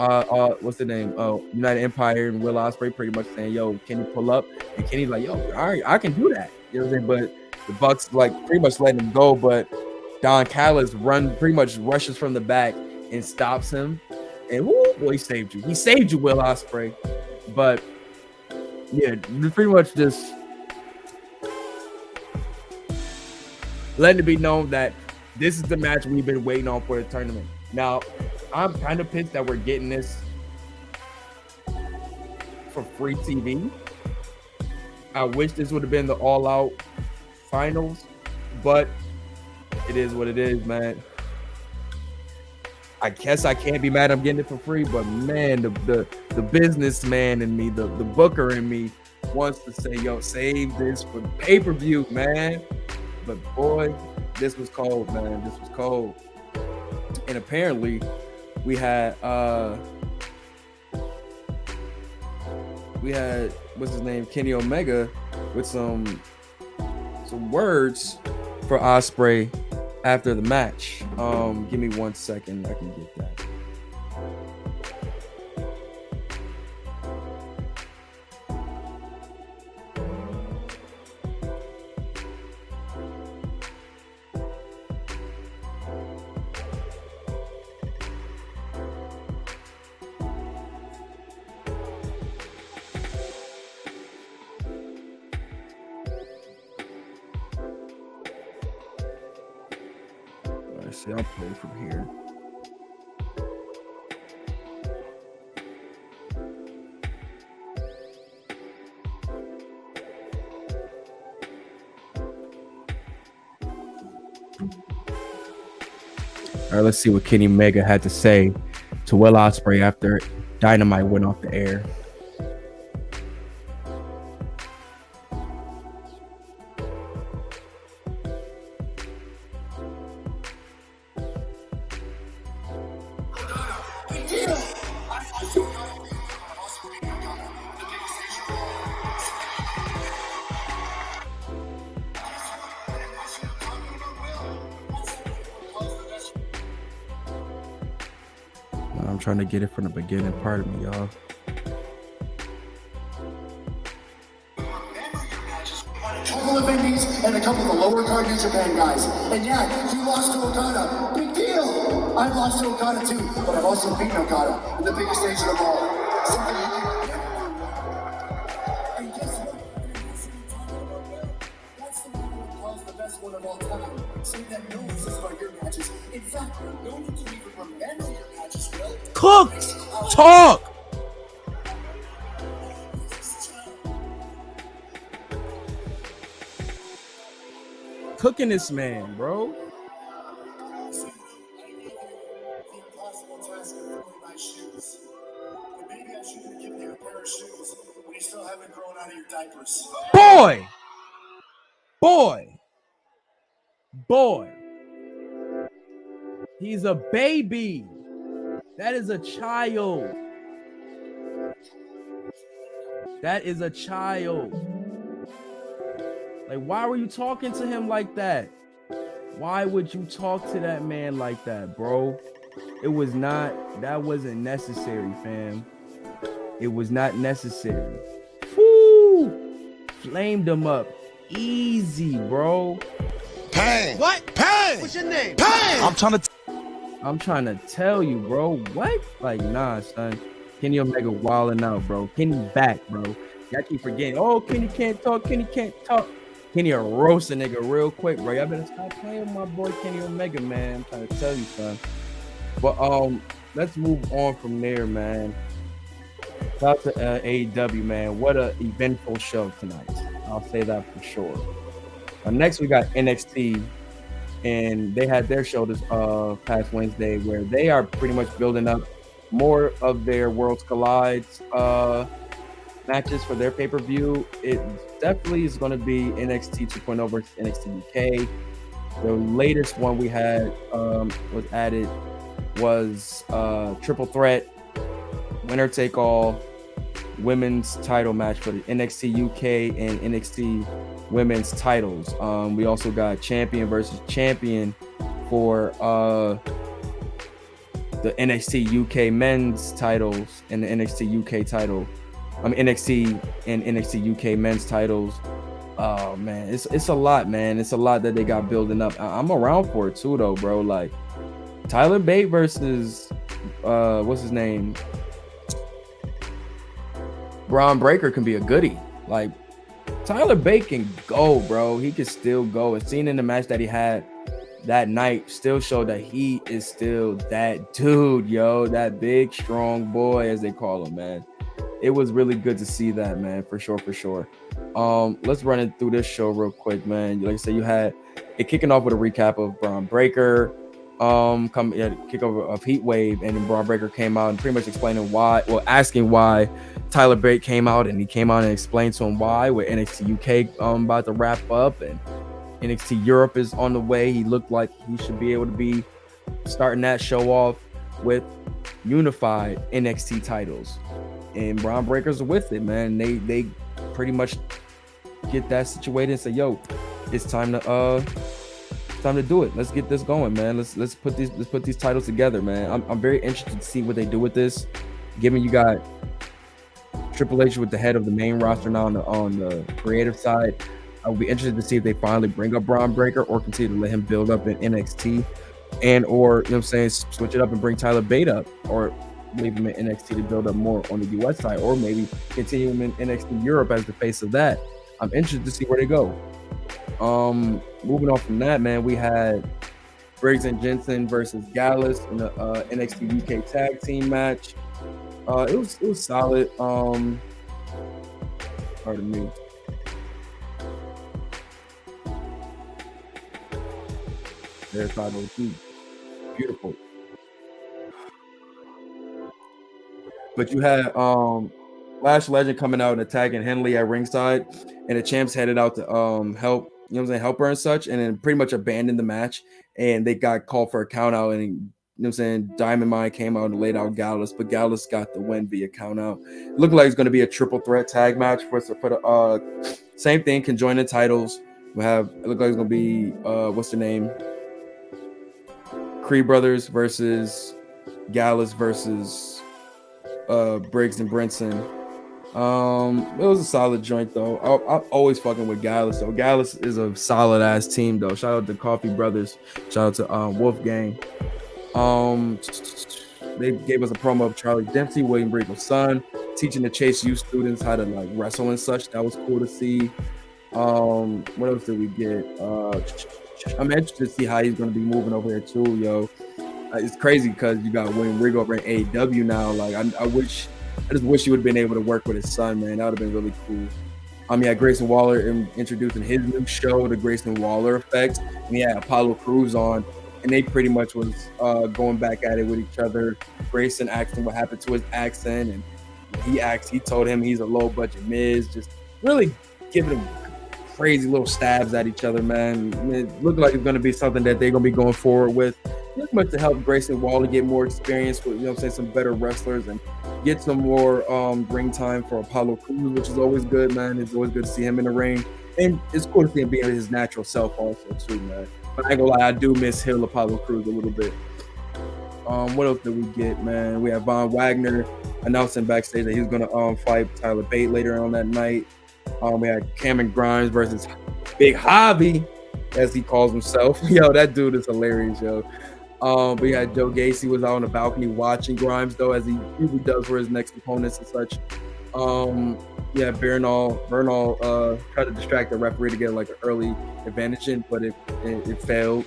what's the name? United Empire and Will Osprey pretty much saying, "Yo, can you pull up?" And Kenny's like, "Yo, all right, I can do that." You know what I'm saying? But the Bucks like pretty much letting him go, but Don Callis pretty much rushes from the back and stops him. And whoo, boy, he saved you. He saved you, Will Osprey. But yeah, pretty much just letting it be known that this is the match we've been waiting on for the tournament. Now, I'm kind of pissed that we're getting this for free TV. I wish this would have been the all-out finals, but it is what it is, man. I guess I can't be mad I'm getting it for free, but man, the businessman in me, the booker in me wants to say, "Yo, save this for the pay-per-view, man." But boy, this was cold, man. This was cold. And apparently we had what's his name, Kenny Omega, with some words for Osprey after the match. Give me 1 second, I can get that. See, I'll play from here. All right, let's see what Kenny Omega had to say to Will Osprey after Dynamite went off the air. I'm trying to get it from the beginning. Pardon me, y'all. A couple of indies and a couple of the lower card New Japan guys. And yeah, you lost to Okada. Big deal. I've lost to Okada too, but I've also beaten Okada in the biggest stage of them all. Something you can and guess what? That's the one who calls the best one of all time. So that no one's just about your matches. In fact, no one can even remember your matches well. Cook! Talk! cooking this man, bro. See, I gave you the impossible task of filling my shoes. But maybe I should have given you a pair of shoes when you still haven't grown out of your diapers. Boy. He's a baby. That is a child. That is a child. Like, why were you talking to him like that? Why would you talk to that man like that, bro? That wasn't necessary, fam. It was not necessary. Woo! Flamed him up. Easy, bro. Pain. What? Pain. What's your name? Pain. I'm trying to tell you, bro. What? Like, nah, son. Kenny Omega wilding out, bro. Kenny back, bro. Y'all keep forgetting. Oh, Kenny can't talk. Kenny can't talk. Kenny will roast a nigga real quick, bro. Y'all better stop playing with my boy Kenny Omega, man. I'm trying to tell you, son. But let's move on from there, man. Shout out to AEW, man. What a eventful show tonight. I'll say that for sure. Next, we got NXT, and they had their show this past Wednesday, where they are pretty much building up more of their Worlds Collide matches for their pay-per-view. It definitely is going to be NXT 2.0 versus NXT UK. The latest one we had was added was triple threat, winner take all women's title match for the NXT UK and NXT women's titles. We also got champion versus champion for the NXT UK men's titles and the NXT UK title. NXT and NXT UK men's titles. Oh man, it's a lot, man. It's a lot that they got building up. I'm around for it too, though, bro. Like Tyler Bate versus what's his name? Braun Breaker can be a goodie. Like Tyler Bate can go, bro. He can still go. And seen in the match that he had that night still showed that he is still that dude, yo. That big, strong boy, as they call him, man. It was really good to see that, man, for sure, for sure. Let's run it through this show real quick, man. Like I said, you had it kicking off with a recap of Braun Breaker, kickoff of Heat Wave, and then Braun Breaker came out and pretty much explaining why, well, asking why Tyler Bate came out, and he came out and explained to him why, with NXT UK about to wrap up and NXT Europe is on the way. He looked like he should be able to be starting that show off with unified NXT titles. And Braun Breakers are with it, man. They pretty much get that situated and say, yo, it's time to do it. Let's get this going, man. Let's put these titles together, man. I'm very interested to see what they do with this. Given you got Triple H with the head of the main roster now on the creative side, I would be interested to see if they finally bring up Braun Breaker or continue to let him build up in NXT, and or, you know what I'm saying, switch it up and bring Tyler Bate up, or leave him in NXT to build up more on the US side, or maybe continue him in NXT Europe as the face of that. I'm interested to see where they go. Moving on from that, man, we had Briggs and Jensen versus Gallus in the NXT UK tag team match. It was solid. Pardon me. There's 502. Beautiful. But you had Lash Legend coming out and attacking Henley at ringside, and the champs headed out to help, you know what I'm saying, help her and such, and then pretty much abandoned the match, and they got called for a count out, and, you know what I'm saying, Diamond Mine came out and laid out Gallus, but Gallus got the win via count out. It looked like it's going to be a triple threat tag match for the same thing, conjoining titles. We have, it looked like it's going to be what's their name, Creed Brothers versus Gallus versus Briggs and Brinson. It was a solid joint though. I'm always fucking with Gallus though. Gallus is a solid ass team though. Shout out to Coffee Brothers. Shout out to Wolfgang. They gave us a promo of Charlie Dempsey, William Regal's son, teaching the Chase U students how to like wrestle and such. That was cool to see. What else did we get? I'm interested to see how he's going to be moving over here too, yo. It's crazy because you got William Regal over in AEW now. Like I just wish he would have been able to work with his son, man. That would have been really cool. You had Grayson Waller introducing his new show, the Grayson Waller Effect, and he had Apollo Crews on, and they pretty much was going back at it with each other. Grayson asked him what happened to his accent, and he told him he's a low budget Miz, just really giving him crazy little stabs at each other, man. It looked like it's going to be something that they're going to be going forward with, pretty much to help Grayson Waller get more experience with, some better wrestlers and get some more ring time for Apollo Crews, which is always good, man. It's always good to see him in the ring, and it's cool to see him being his natural self also too, man. But I ain't gonna lie, I do miss Hill Apollo Crews a little bit. What else did we get, man? We have Von Wagner announcing backstage that he's gonna fight Tyler Bate later on that night. We had Cameron Grimes versus Big Javi, as he calls himself. Yo, that dude is hilarious, yo. But yeah, Joe Gacy was out on the balcony watching Grimes, though, as he usually does for his next opponents and such. Yeah, Bernal tried to distract the referee to get like an early advantage in, but it failed.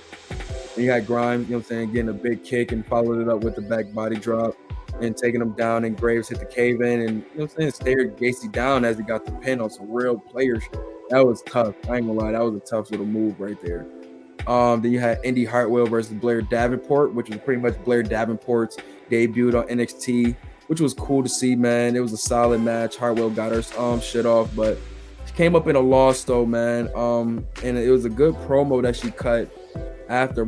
And you had Grimes, getting a big kick and followed it up with the back body drop and taking him down, and Graves hit the cave in and stared Gacy down as he got the pin on some real players. That was tough. I ain't gonna lie, that was a tough little move right there. Then you had Indy Hartwell versus Blair Davenport, which was pretty much Blair Davenport's debut on NXT, which was cool to see, man. It was a solid match. Hartwell got her shit off, but she came up in a loss though, man. And it was a good promo that she cut after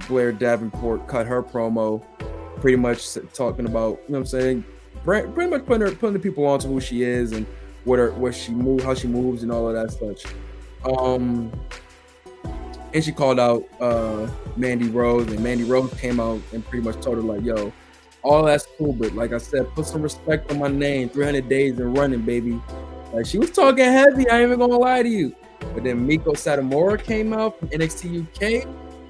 Blair Davenport cut her promo, pretty much talking about, pretty much putting the people on to who she is and how she moves and all of that such. And she called out Mandy Rose, and Mandy Rose came out and pretty much told her like, yo, all that's cool, but like I said, put some respect on my name. 300 days and running, baby. Like, she was talking heavy, I ain't even gonna lie to you. But then Miko Satomura came out from NXT UK,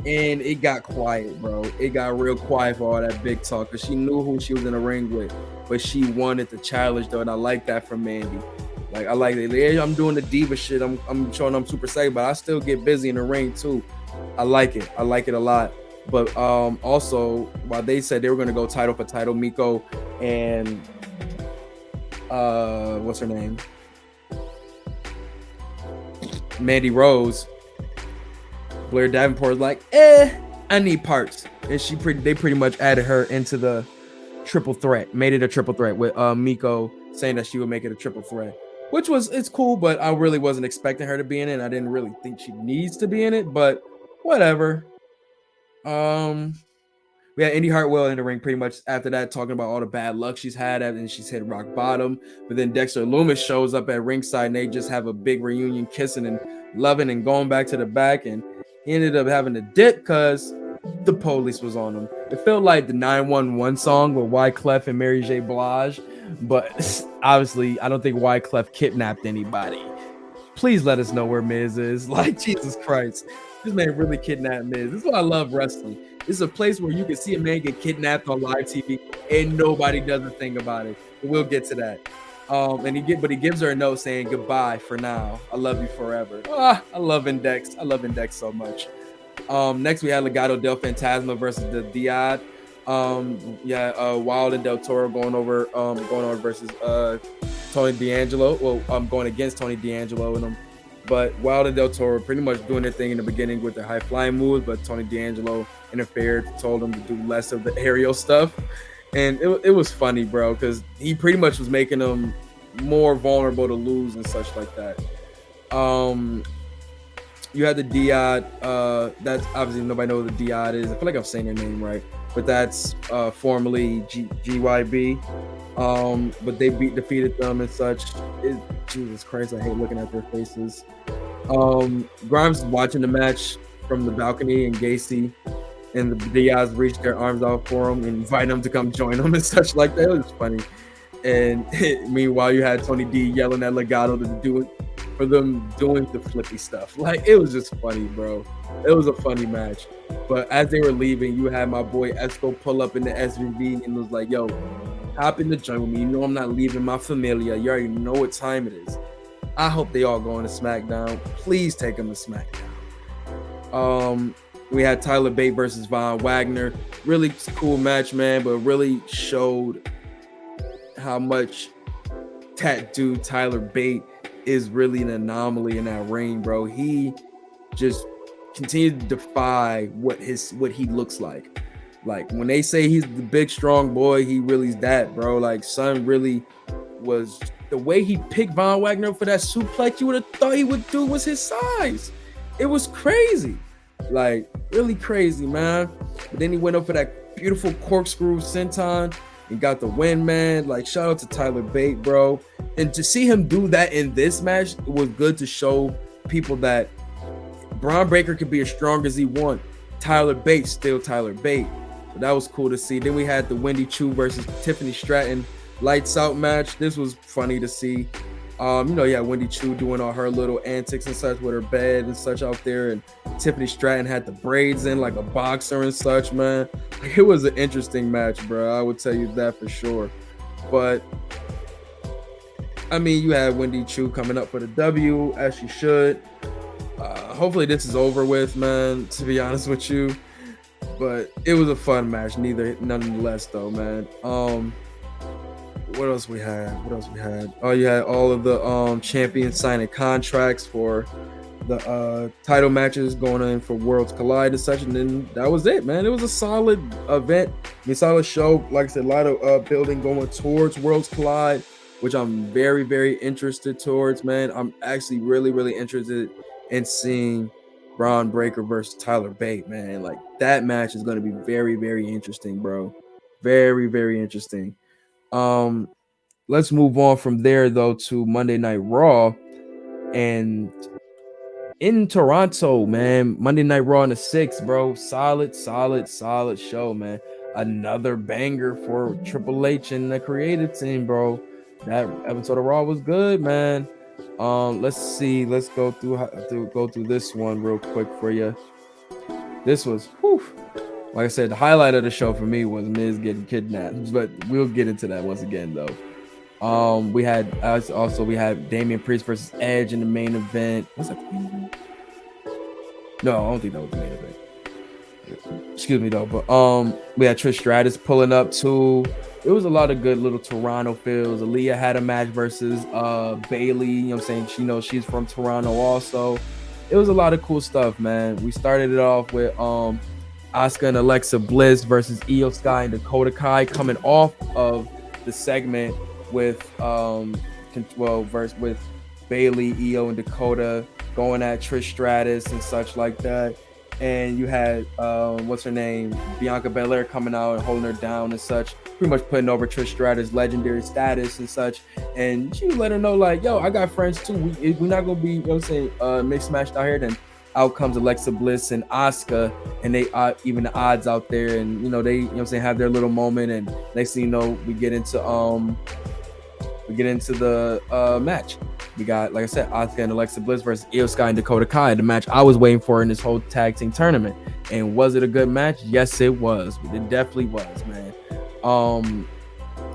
and it got quiet, bro. It got real quiet for all that big talk, because she knew who she was in the ring with, but she wanted the challenge though, and I like that from Mandy. Like, I like it. Yeah, I'm doing the diva shit. I'm showing I'm super excited, but I still get busy in the ring too. I like it. I like it a lot. But also, while they said they were going to go title for title, Miko and what's her name? Mandy Rose. Blair Davenport was like, I need parts. And they pretty much added her into the triple threat, made it a triple threat with Miko saying that she would make it a triple threat. Which it's cool, but I really wasn't expecting her to be in it. I didn't really think she needs to be in it, but whatever. We had Indy Hartwell in the ring pretty much after that, talking about all the bad luck she's had, and she's hit rock bottom. But then Dexter Loomis shows up at ringside, and they just have a big reunion, kissing and loving and going back to the back. And he ended up having to dip because the police was on him. It felt like the 911 song with Wyclef and Mary J. Blige. But obviously, I don't think Wyclef kidnapped anybody. Please let us know where Miz is. Like, Jesus Christ. This man really kidnapped Miz. This is why I love wrestling. This is a place where you can see a man get kidnapped on live TV and nobody does a thing about it. But we'll get to that. But he gives her a note saying goodbye for now. I love you forever. I love Index. I love Index so much. Next we had Legado del Fantasma versus the Diad. Wild and Del Toro going on versus Tony D'Angelo. Well, I'm going against Tony D'Angelo and them. But Wild and Del Toro pretty much doing their thing in the beginning with their high flying moves, but Tony D'Angelo interfered, told them to do less of the aerial stuff. And it was funny, bro, because he pretty much was making them more vulnerable to lose and such like that. You had the Diad. That's obviously nobody knows what the Diad is. I feel like I'm saying their name right, but that's formerly GYB. But they defeated them and such. Jesus Christ, I hate looking at their faces. Grimes is watching the match from the balcony, and Gacy and the Diaz reached their arms out for him and invited him to come join them and such like that. It was funny. And meanwhile, you had Tony D yelling at Legado to do it for them doing the flippy stuff. Like, it was just funny, bro. It was a funny match. But as they were leaving, you had my boy Esco pull up in the SUV and was like, yo, hop in the joint with me. You know I'm not leaving my familia. You already know what time it is. I hope they all go into SmackDown. Please take them to SmackDown. We had Tyler Bate versus Von Wagner. Really cool match, man, but really showed how much tattooed Tyler Bate is really an anomaly in that ring, bro. He just continued to defy what he looks like. Like when they say he's the big strong boy, he really's that, bro. Like Son really was the way he picked Von Wagner for that suplex. You would have thought he would do was his size. It was crazy, like really crazy, man. But then he went up for that beautiful corkscrew senton and got the win, man. Like shout out to Tyler Bate, bro. And to see him do that in this match, it was good to show people that Braun Breaker could be as strong as he wants. Tyler Bate still Tyler Bate. So that was cool to see. Then we had the Wendy Choo versus Tiffany Stratton lights out match. This was funny to see. Wendy Choo doing all her little antics and such with her bed and such out there, and Tiffany Stratton had the braids in like a boxer and such, man. It was an interesting match, bro. I would tell you that for sure. But I mean, you had Wendy Choo coming up for the W, as she should. Hopefully this is over with, man, to be honest with you. But it was a fun match, nonetheless, though, man. What else we had? Oh, you had all of the champions signing contracts for the title matches going in for Worlds Collide and such, and then that was it, man. It was a solid event, solid show. Like I said, a lot of building going towards Worlds Collide, which I'm very, very interested towards, man. I'm actually really, really interested in seeing Braun Breaker versus Tyler Bate, man. Like that match is going to be very, very interesting, bro. Very, very interesting. Let's move on from there though to Monday Night Raw, and in Toronto, man. Monday Night Raw on the 6th, bro. Solid show, man. Another banger for Triple H and the creative team, bro. That episode of Raw was good, man. Let's see. Let's go through this one real quick for you. This was, like I said, the highlight of the show for me was Miz getting kidnapped, but we'll get into that once again, though. We had Damian Priest versus Edge in the main event. Was that the main event? No, I don't think that was the main event. Excuse me, though. But we had Trish Stratus pulling up too. It was a lot of good little Toronto feels. Aaliyah had a match versus Bailey. You know what I'm saying? She's from Toronto also. It was a lot of cool stuff, man. We started it off with Asuka and Alexa Bliss versus Io Sky and Dakota Kai, coming off of the segment with with Bailey, Io, and Dakota going at Trish Stratus and such like that. And you had what's her name, Bianca Belair, coming out and holding her down and such, pretty much putting over Trish Stratus' legendary status and such. And she let her know, like, yo, I got friends too. We're not gonna be, you know what I'm saying, mixed matched out here. Then out comes Alexa Bliss and Asuka, and they even the odds out there, and they, you know what I'm saying, have their little moment. And next thing you know, we get into the match. We got, like I said, Asuka and Alexa Bliss versus Io Sky and Dakota Kai, the match I was waiting for in this whole tag team tournament. And was it a good match? Yes, it was. It definitely was, man.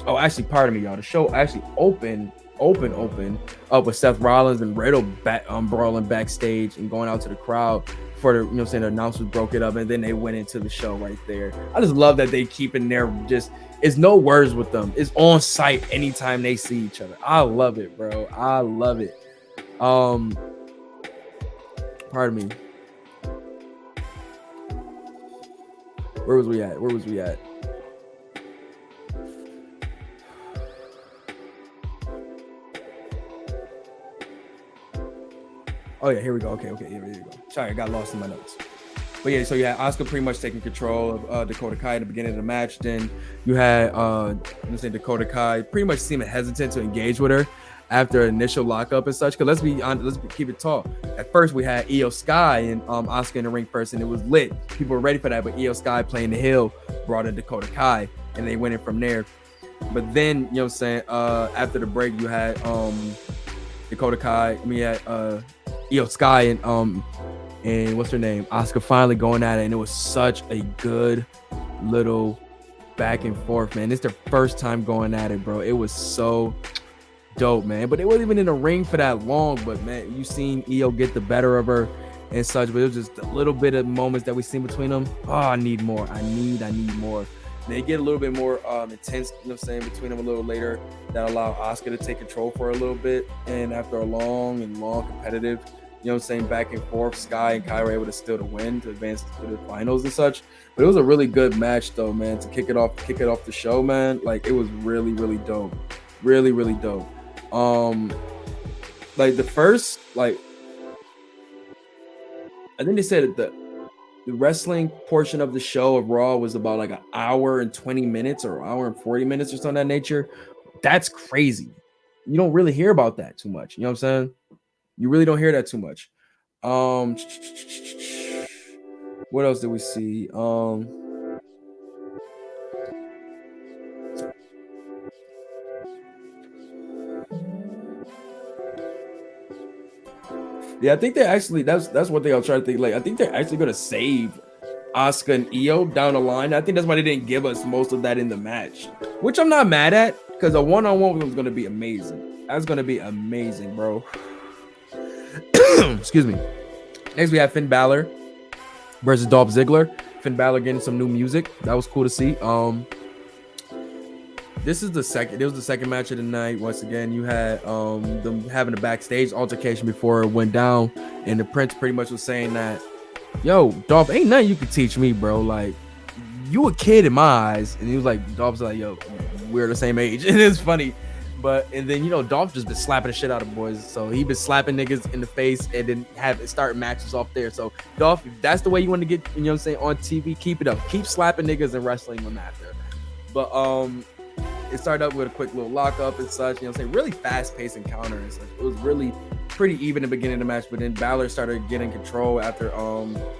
Actually, pardon me, y'all. The show actually opened up with Seth Rollins and Riddle brawling backstage and going out to the crowd for the, the announcers broke it up, and then they went into the show right there. I just love that they keep in there, just, it's no words with them. It's on site anytime they see each other. I love it, bro. I love it. Pardon me. Where was we at? Oh yeah, here we go. Okay, here we go. Sorry, I got lost in my notes. But yeah, so you had Asuka pretty much taking control of Dakota Kai at the beginning of the match. Then you had Dakota Kai pretty much seeming hesitant to engage with her after initial lockup and such. Cause let's keep it tall. At first we had Io Sky and Asuka in the ring first, and it was lit. People were ready for that, but Io Sky playing the heel brought in Dakota Kai, and they went in from there. But then, after the break, you had Dakota Kai, Io Sky and what's her name, Asuka, finally going at it, and it was such a good little back and forth, man. It's their first time going at it, bro. It was so dope, man. But it wasn't even in the ring for that long, but man, you seen Io get the better of her and such, but it was just a little bit of moments that we seen between them. Oh, I need more. I need more. They get a little bit more intense, you know what I'm saying, between them a little later, that allow Asuka to take control for a little bit. And after a long competitive, you know what I'm saying, back and forth, Sky and Kai were able to still to win to advance to the finals and such. But it was a really good match though, man, to kick it off the show, man. Like, it was really, really dope. Really, really dope. Like the first, like, I think they said that the wrestling portion of the show of Raw was about like an hour and 20 minutes or hour and 40 minutes or something of that nature. That's crazy. You don't really hear about that too much. You know what I'm saying? You really don't hear that too much. What else did we see? Yeah, I think they actually, that's what they all try to think. Like, I think they're actually gonna save Asuka and Io down the line. I think that's why they didn't give us most of that in the match, which I'm not mad at, because a one-on-one was gonna be amazing. That's gonna be amazing, bro. Excuse me. Next, we have Finn Balor versus Dolph Ziggler. Finn Balor getting some new music. That was cool to see. This is the second. It was the second match of the night. Once again, you had them having a backstage altercation before it went down, and the Prince pretty much was saying that, "Yo, Dolph, ain't nothing you could teach me, bro. Like, you a kid in my eyes." And he was like, Dolph's like, "Yo, we're the same age." And it's funny. But and then, you know, Dolph just been slapping the shit out of boys. So he been slapping niggas in the face and then start matches off there. So Dolph, if that's the way you want to get, you know what I'm saying, on TV, keep it up. Keep slapping niggas and wrestling them after. But it started up with a quick little lockup and such, you know what I'm saying? Really fast-paced encounter and such. It was really pretty even in the beginning of the match, but then Balor started getting control after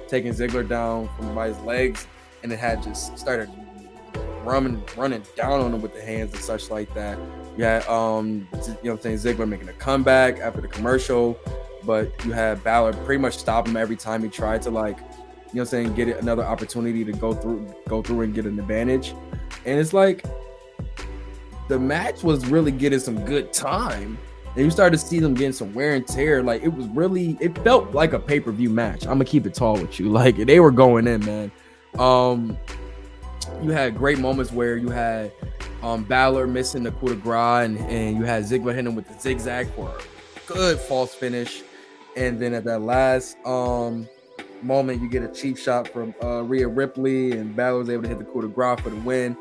taking Ziggler down from by his legs, and it had just started running down on him with the hands and such like that. You had, you know what I'm saying, Ziggler making a comeback after the commercial, but you had Balor pretty much stop him every time he tried to, like, you know what I'm saying, get another opportunity to go through and get an advantage. And it's like, the match was really getting some good time, and you started to see them getting some wear and tear. Like, it felt like a pay-per-view match. I'm gonna keep it tall with you. Like, they were going in, man. You had great moments where you had Balor missing the coup de grace, and you had Ziggler hitting him with the zigzag for a good false finish. And then at that last moment, you get a cheap shot from Rhea Ripley, and Balor was able to hit the coup de grace for the win.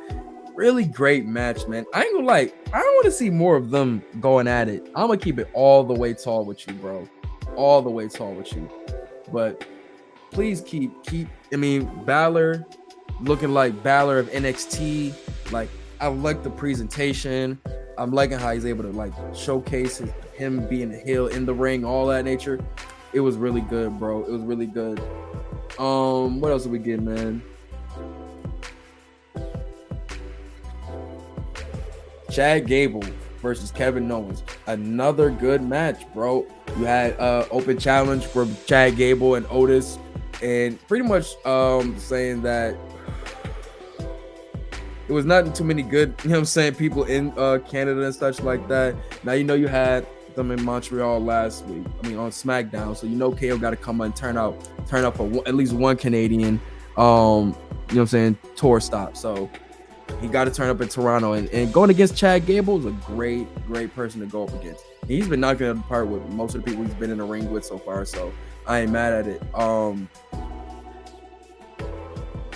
Really great match, man. I ain't gonna lie, I don't want to see more of them going at it. I'm gonna keep it all the way tall with you, bro. All the way tall with you. But please keep. I mean, Balor looking like Balor of NXT. Like, I like the presentation. I'm liking how he's able to, like, showcase him being a heel in the ring, all that nature. It was really good, bro. It was really good. What else did we get, man? Chad Gable versus Kevin Owens. Another good match, bro. You had open challenge for Chad Gable and Otis, and pretty much saying that it was not too many good, you know what I'm saying, people in Canada and such like that. Now, you know, you had them in Montreal last week. I mean, on SmackDown. So, you know, KO got to come and turn up for at least one Canadian, you know what I'm saying, tour stop. So he got to turn up in Toronto, and going against Chad Gable is a great person to go up against. He's been knocking it apart with most of the people he's been in the ring with so far, so I ain't mad at it.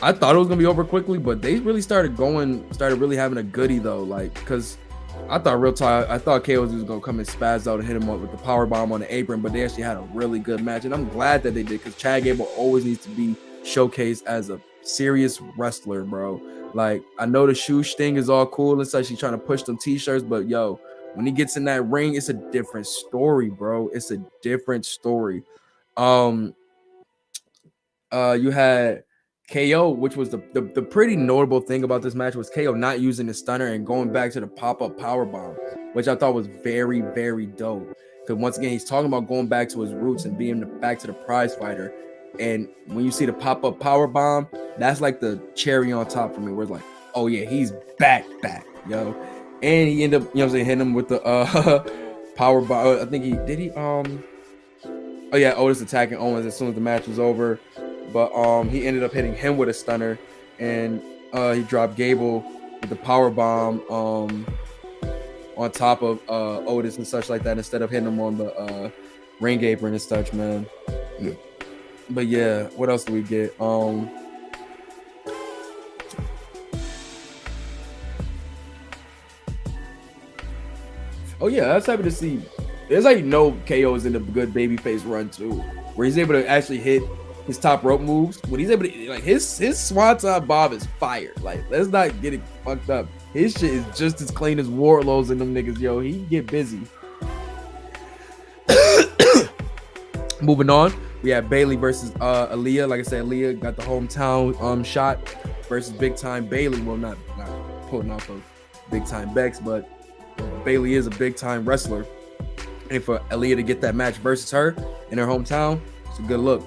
I thought it was gonna be over quickly, but they really started really having a goodie though, like, because I thought KO was gonna come and spaz out and hit him up with the power bomb on the apron, but they actually had a really good match, and I'm glad that they did, because Chad Gable always needs to be showcased as a serious wrestler, bro. Like, I know the shoe thing is all cool and such. He's trying to push them t-shirts, but yo, when he gets in that ring, it's a different story, bro. It's a different story. You had KO, which was the pretty notable thing about this match was KO not using the stunner and going back to the pop-up power bomb, which I thought was very, very dope. Because once again, he's talking about going back to his roots and being back to the prize fighter. And when you see the pop-up power bomb, that's like the cherry on top for me, where it's like, oh yeah, he's back, yo. And he ended up, you know what I'm saying, hitting him with the power bomb. I think oh yeah, Otis attacking Owens as soon as the match was over. But he ended up hitting him with a stunner. And he dropped Gable with the power bomb on top of Otis and such like that, instead of hitting him on the ring apron and such, man. Yeah. But yeah, what else do we get? Oh yeah, I was happy to see. It's like KO is in a good babyface run too, where he's able to actually hit his top rope moves. When he's able to, like, his swanton bob is fire. Like, let's not get it fucked up. His shit is just as clean as Wardlow's and them niggas, yo. He get busy. Moving on, we have Bayley versus Aaliyah. Like I said, Aaliyah got the hometown shot versus big time Bayley. Well, not pulling off of big time Bex, but Bayley is a big time wrestler. And for Aaliyah to get that match versus her in her hometown, it's a good look.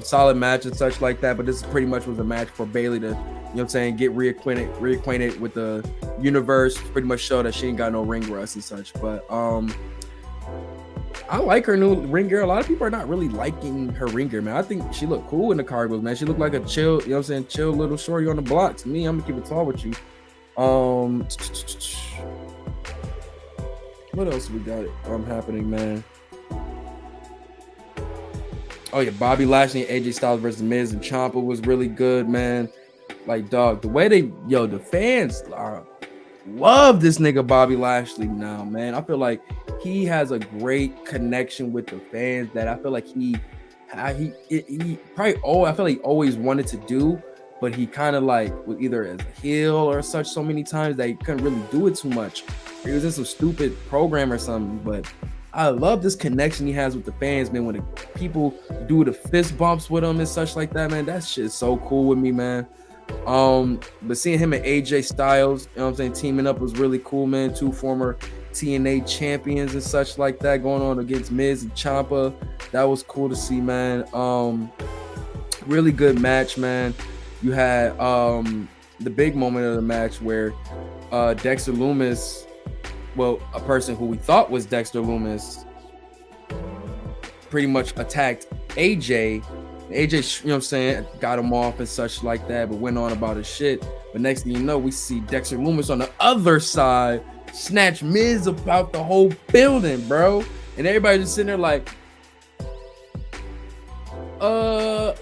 Solid match and such like that, but this pretty much was a match for Bayley to, you know what I'm saying, get reacquainted with the universe, pretty much show that she ain't got no ring rust and such. But I like her new ring gear. A lot of people are not really liking her ring gear, man. I think she looked cool in the cargos, man. She looked like a chill, you know what I'm saying, chill little shorty on the block. To me, I'm gonna keep it tall with you. What else we got happening, man? Oh yeah, Bobby Lashley and AJ Styles versus Miz and Ciampa was really good, man. Like, dog, the way the fans love this nigga Bobby Lashley now, man. I feel like he has a great connection with the fans that I feel like he probably I feel like he always wanted to do, but he kind of like was either as a heel or such so many times that he couldn't really do it too much. He was in some stupid program or something, but I love this connection he has with the fans, man. When the people do the fist bumps with him and such like that, man, that shit's so cool with me, man. But seeing him and AJ Styles, you know what I'm saying, teaming up was really cool, man. Two former TNA champions and such like that going on against Miz and Ciampa. That was cool to see, man. Really good match, man. You had the big moment of the match where Dexter Lumis, well, a person who we thought was Dexter Lumis, pretty much attacked AJ. AJ, you know what I'm saying, got him off and such like that, but went on about his shit. But next thing you know, we see Dexter Lumis on the other side snatch Miz about the whole building, bro. And everybody just sitting there like, okay.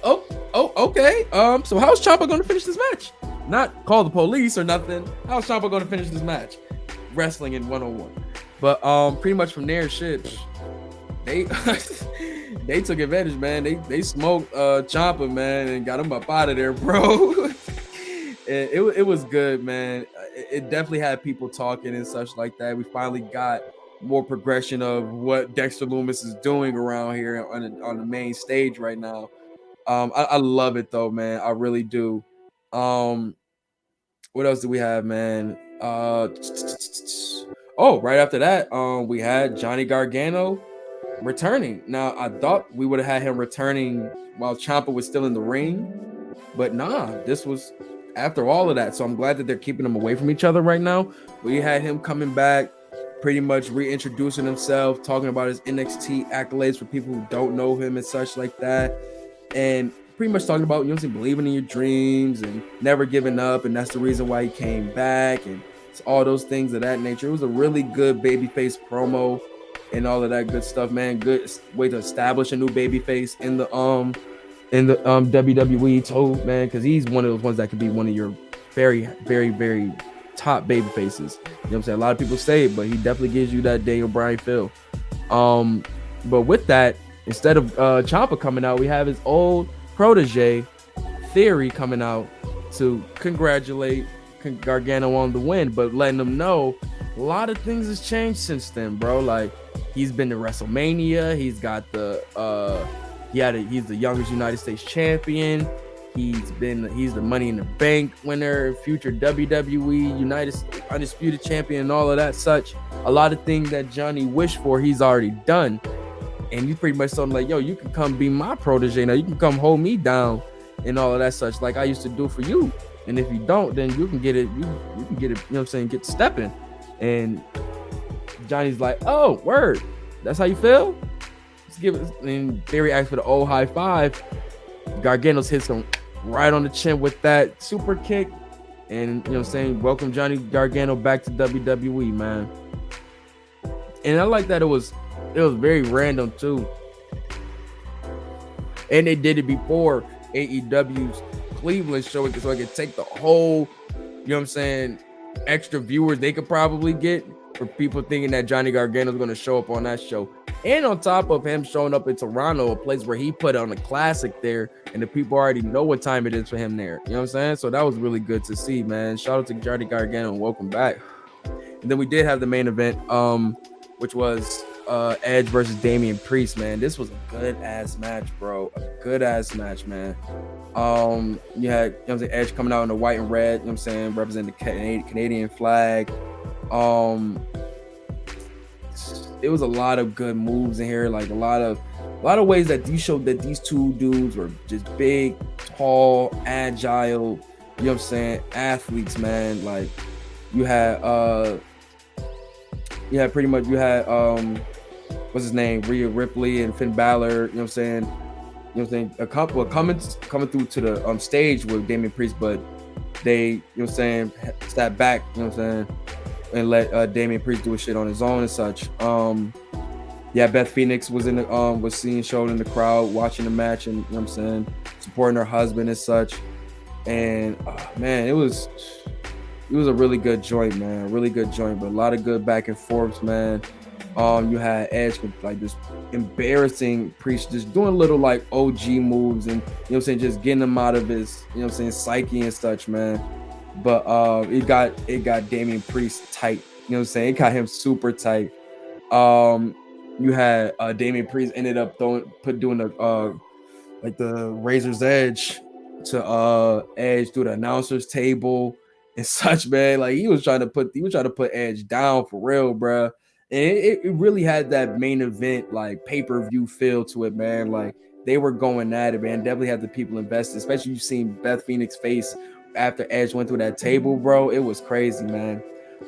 So how's Ciampa gonna finish this match? Not call the police or nothing. How's Ciampa gonna finish this match? Wrestling in 101. But pretty much from there, shit, they they took advantage, man. They smoked Ciampa, man, and got him up out of there, bro. it was good, man. It definitely had people talking and such like that. We finally got more progression of what Dexter Lumis is doing around here on the main stage right now. I love it though, man. I really do. What else do we have, man? Right after that, we had Johnny Gargano returning. Now, I thought we would have had him returning while Ciampa was still in the ring, but nah, this was after all of that. So I'm glad that they're keeping them away from each other right now. We had him coming back, pretty much reintroducing himself, talking about his NXT accolades for people who don't know him and such like that, and pretty much talking about, you know, believing in your dreams and never giving up, and that's the reason why he came back, and all those things of that nature. It was a really good babyface promo and all of that good stuff, man. Good way to establish a new babyface in the WWE too, man, because he's one of those ones that could be one of your very, very, very top baby faces. You know what I'm saying? A lot of people say it, but he definitely gives you that Daniel Bryan feel. But with that, instead of Ciampa coming out, we have his old protege Theory coming out to congratulate Gargano on the win, but letting them know a lot of things has changed since then, bro. Like, he's been to WrestleMania, he's got the he's the youngest United States champion. He's the Money in the Bank winner, future WWE United Undisputed champion, and all of that such. A lot of things that Johnny wished for, he's already done. And you pretty much told him, like, yo, you can come be my protege now. You can come hold me down and all of that such, like I used to do for you. And if you don't, then you can get it. You can get it. You know what I'm saying? Get stepping. And Johnny's like, oh, word. That's how you feel? Let's give it. And Theory asks for the old high five. Gargano's hits him right on the chin with that super kick. And you know what I'm saying, welcome Johnny Gargano back to WWE, man. And I like that it was very random too. And they did it before AEW's Cleveland show, so I could take the whole, you know what I'm saying, extra viewers they could probably get for people thinking that Johnny Gargano is going to show up on that show. And on top of him showing up in Toronto, a place where he put on a classic there, and the people already know what time it is for him there. You know what I'm saying? So that was really good to see, man. Shout out to Johnny Gargano and welcome back. And then we did have the main event, which was Edge versus Damian Priest, man. This was a good ass match, bro. A good ass match, man. You had, you know, Edge coming out in the white and red, you know what I'm saying, representing the Canadian flag. It was a lot of good moves in here, like a lot of ways that you showed that these two dudes were just big, tall, agile, you know what I'm saying, athletes, man. Like you had what's his name, Rhea Ripley and Finn Balor, you know what I'm saying, a couple of coming through to the stage with Damian Priest, but they, you know what I'm saying, stepped back, you know what I'm saying, and let Damian Priest do his shit on his own and such. Beth Phoenix was in the was seen shown in the crowd watching the match, and you know what I'm saying, supporting her husband and such. And man, it was a really good joint, man, really good joint, but a lot of good back and forths, man. You had Edge with like this embarrassing Priest just doing little like OG moves, and you know what I'm saying, just getting him out of his, you know what I'm saying, psyche and such, man. But it got Damian Priest tight, you know what I'm saying, it got him super tight. You had Damian Priest ended up doing the like the Razor's Edge to Edge through the announcer's table and such, man. Like he was trying to put Edge down for real, bro. And it really had that main event like pay-per-view feel to it, man. Like they were going at it, man. Definitely had the people invested, especially you've seen Beth Phoenix face after Edge went through that table, bro. It was crazy, man.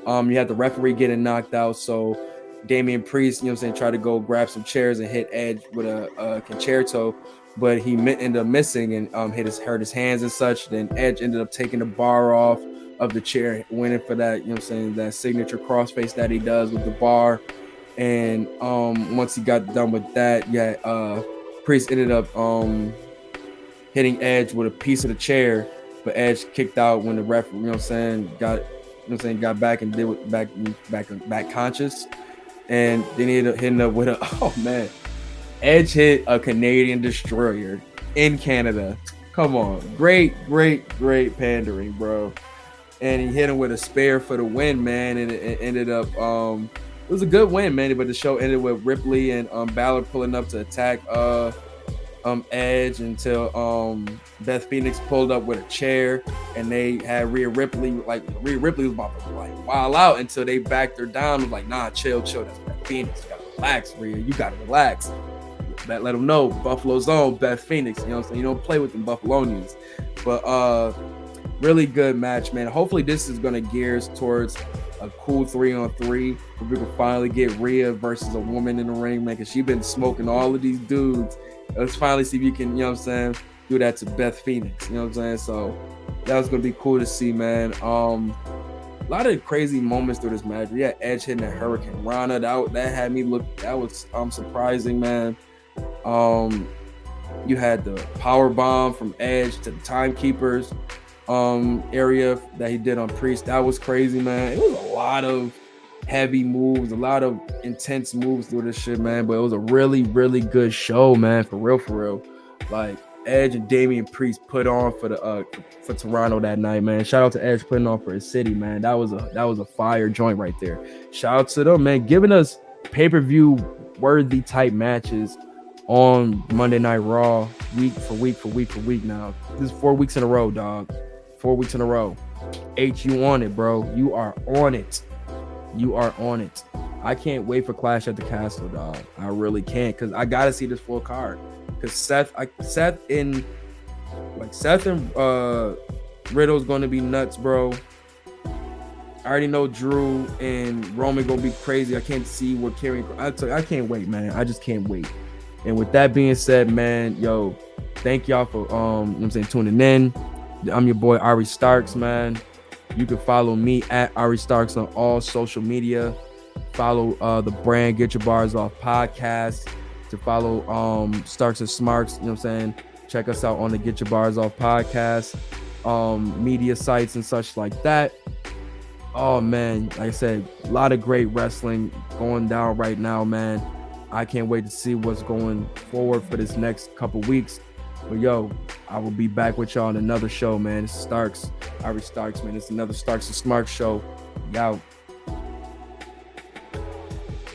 You had the referee getting knocked out, so Damian Priest, you know what I'm saying, tried to go grab some chairs and hit Edge with a concerto, but he ended up missing and hurt his hands and such. Then Edge ended up taking the bar off of the chair, winning for that, you know what I'm saying, that signature crossface that he does with the bar. And once he got done with that, Priest ended up hitting Edge with a piece of the chair, but Edge kicked out when the ref, you know what I'm saying, got back and did with back conscious. And then he ended up hitting up with Edge hit a Canadian destroyer in Canada. Come on, great pandering, bro. And he hit him with a spare for the win, man. And it ended up, it was a good win, man. But the show ended with Ripley and Balor pulling up to attack Edge until Beth Phoenix pulled up with a chair, and they had Rhea Ripley was about to like wild out until they backed her down. Was like, nah, chill, that's Beth Phoenix. You gotta relax, Rhea. You gotta relax. Let them know Buffalo's own Beth Phoenix. You know what I'm saying? You don't play with them Buffalonians. But really good match, man. Hopefully this is gonna gears towards a cool 3-on-3 where we can finally get Rhea versus a woman in the ring, man, because she's been smoking all of these dudes. Let's finally see if you can, you know what I'm saying, do that to Beth Phoenix, you know what I'm saying? So that was gonna be cool to see, man. A lot of crazy moments through this match. We had Edge hitting a Hurricane Rana. That had me look, that was surprising, man. You had the power bomb from Edge to the Timekeepers area that he did on Priest. That was crazy, man. It was a lot of heavy moves, a lot of intense moves through this shit, man. But it was a really good show, man. For real. Like Edge and Damian Priest put on for Toronto that night, man. Shout out to Edge putting on for his city, man. That was a fire joint right there. Shout out to them, man, giving us pay-per-view worthy type matches on Monday Night Raw, week for week now. This is 4 weeks in a row, dog. 4 weeks in a row. H, you on it, bro. You are on it. I can't wait for Clash at the Castle, dog. I really can't, because I gotta see this full card. Because Seth and Riddle's gonna be nuts, bro. I already know Drew and Roman gonna be crazy. I can't see what I can't wait, man. I just can't wait. And with that being said, man, yo, thank y'all for you know what I'm saying, tuning in. I'm your boy Ari Starks, man. You can follow me at Ari Starks on all social media. Follow the brand Get Your Bars Off podcast. To follow Starks and Smarks, you know what I'm saying? Check us out on the Get Your Bars Off podcast, media sites and such like that. Oh man, like I said, a lot of great wrestling going down right now, man. I can't wait to see what's going forward for this next couple weeks. But yo, I will be back with y'all on another show, man. It's Starks, Ari Starks, man. It's another Starks and Smarks show. Yo.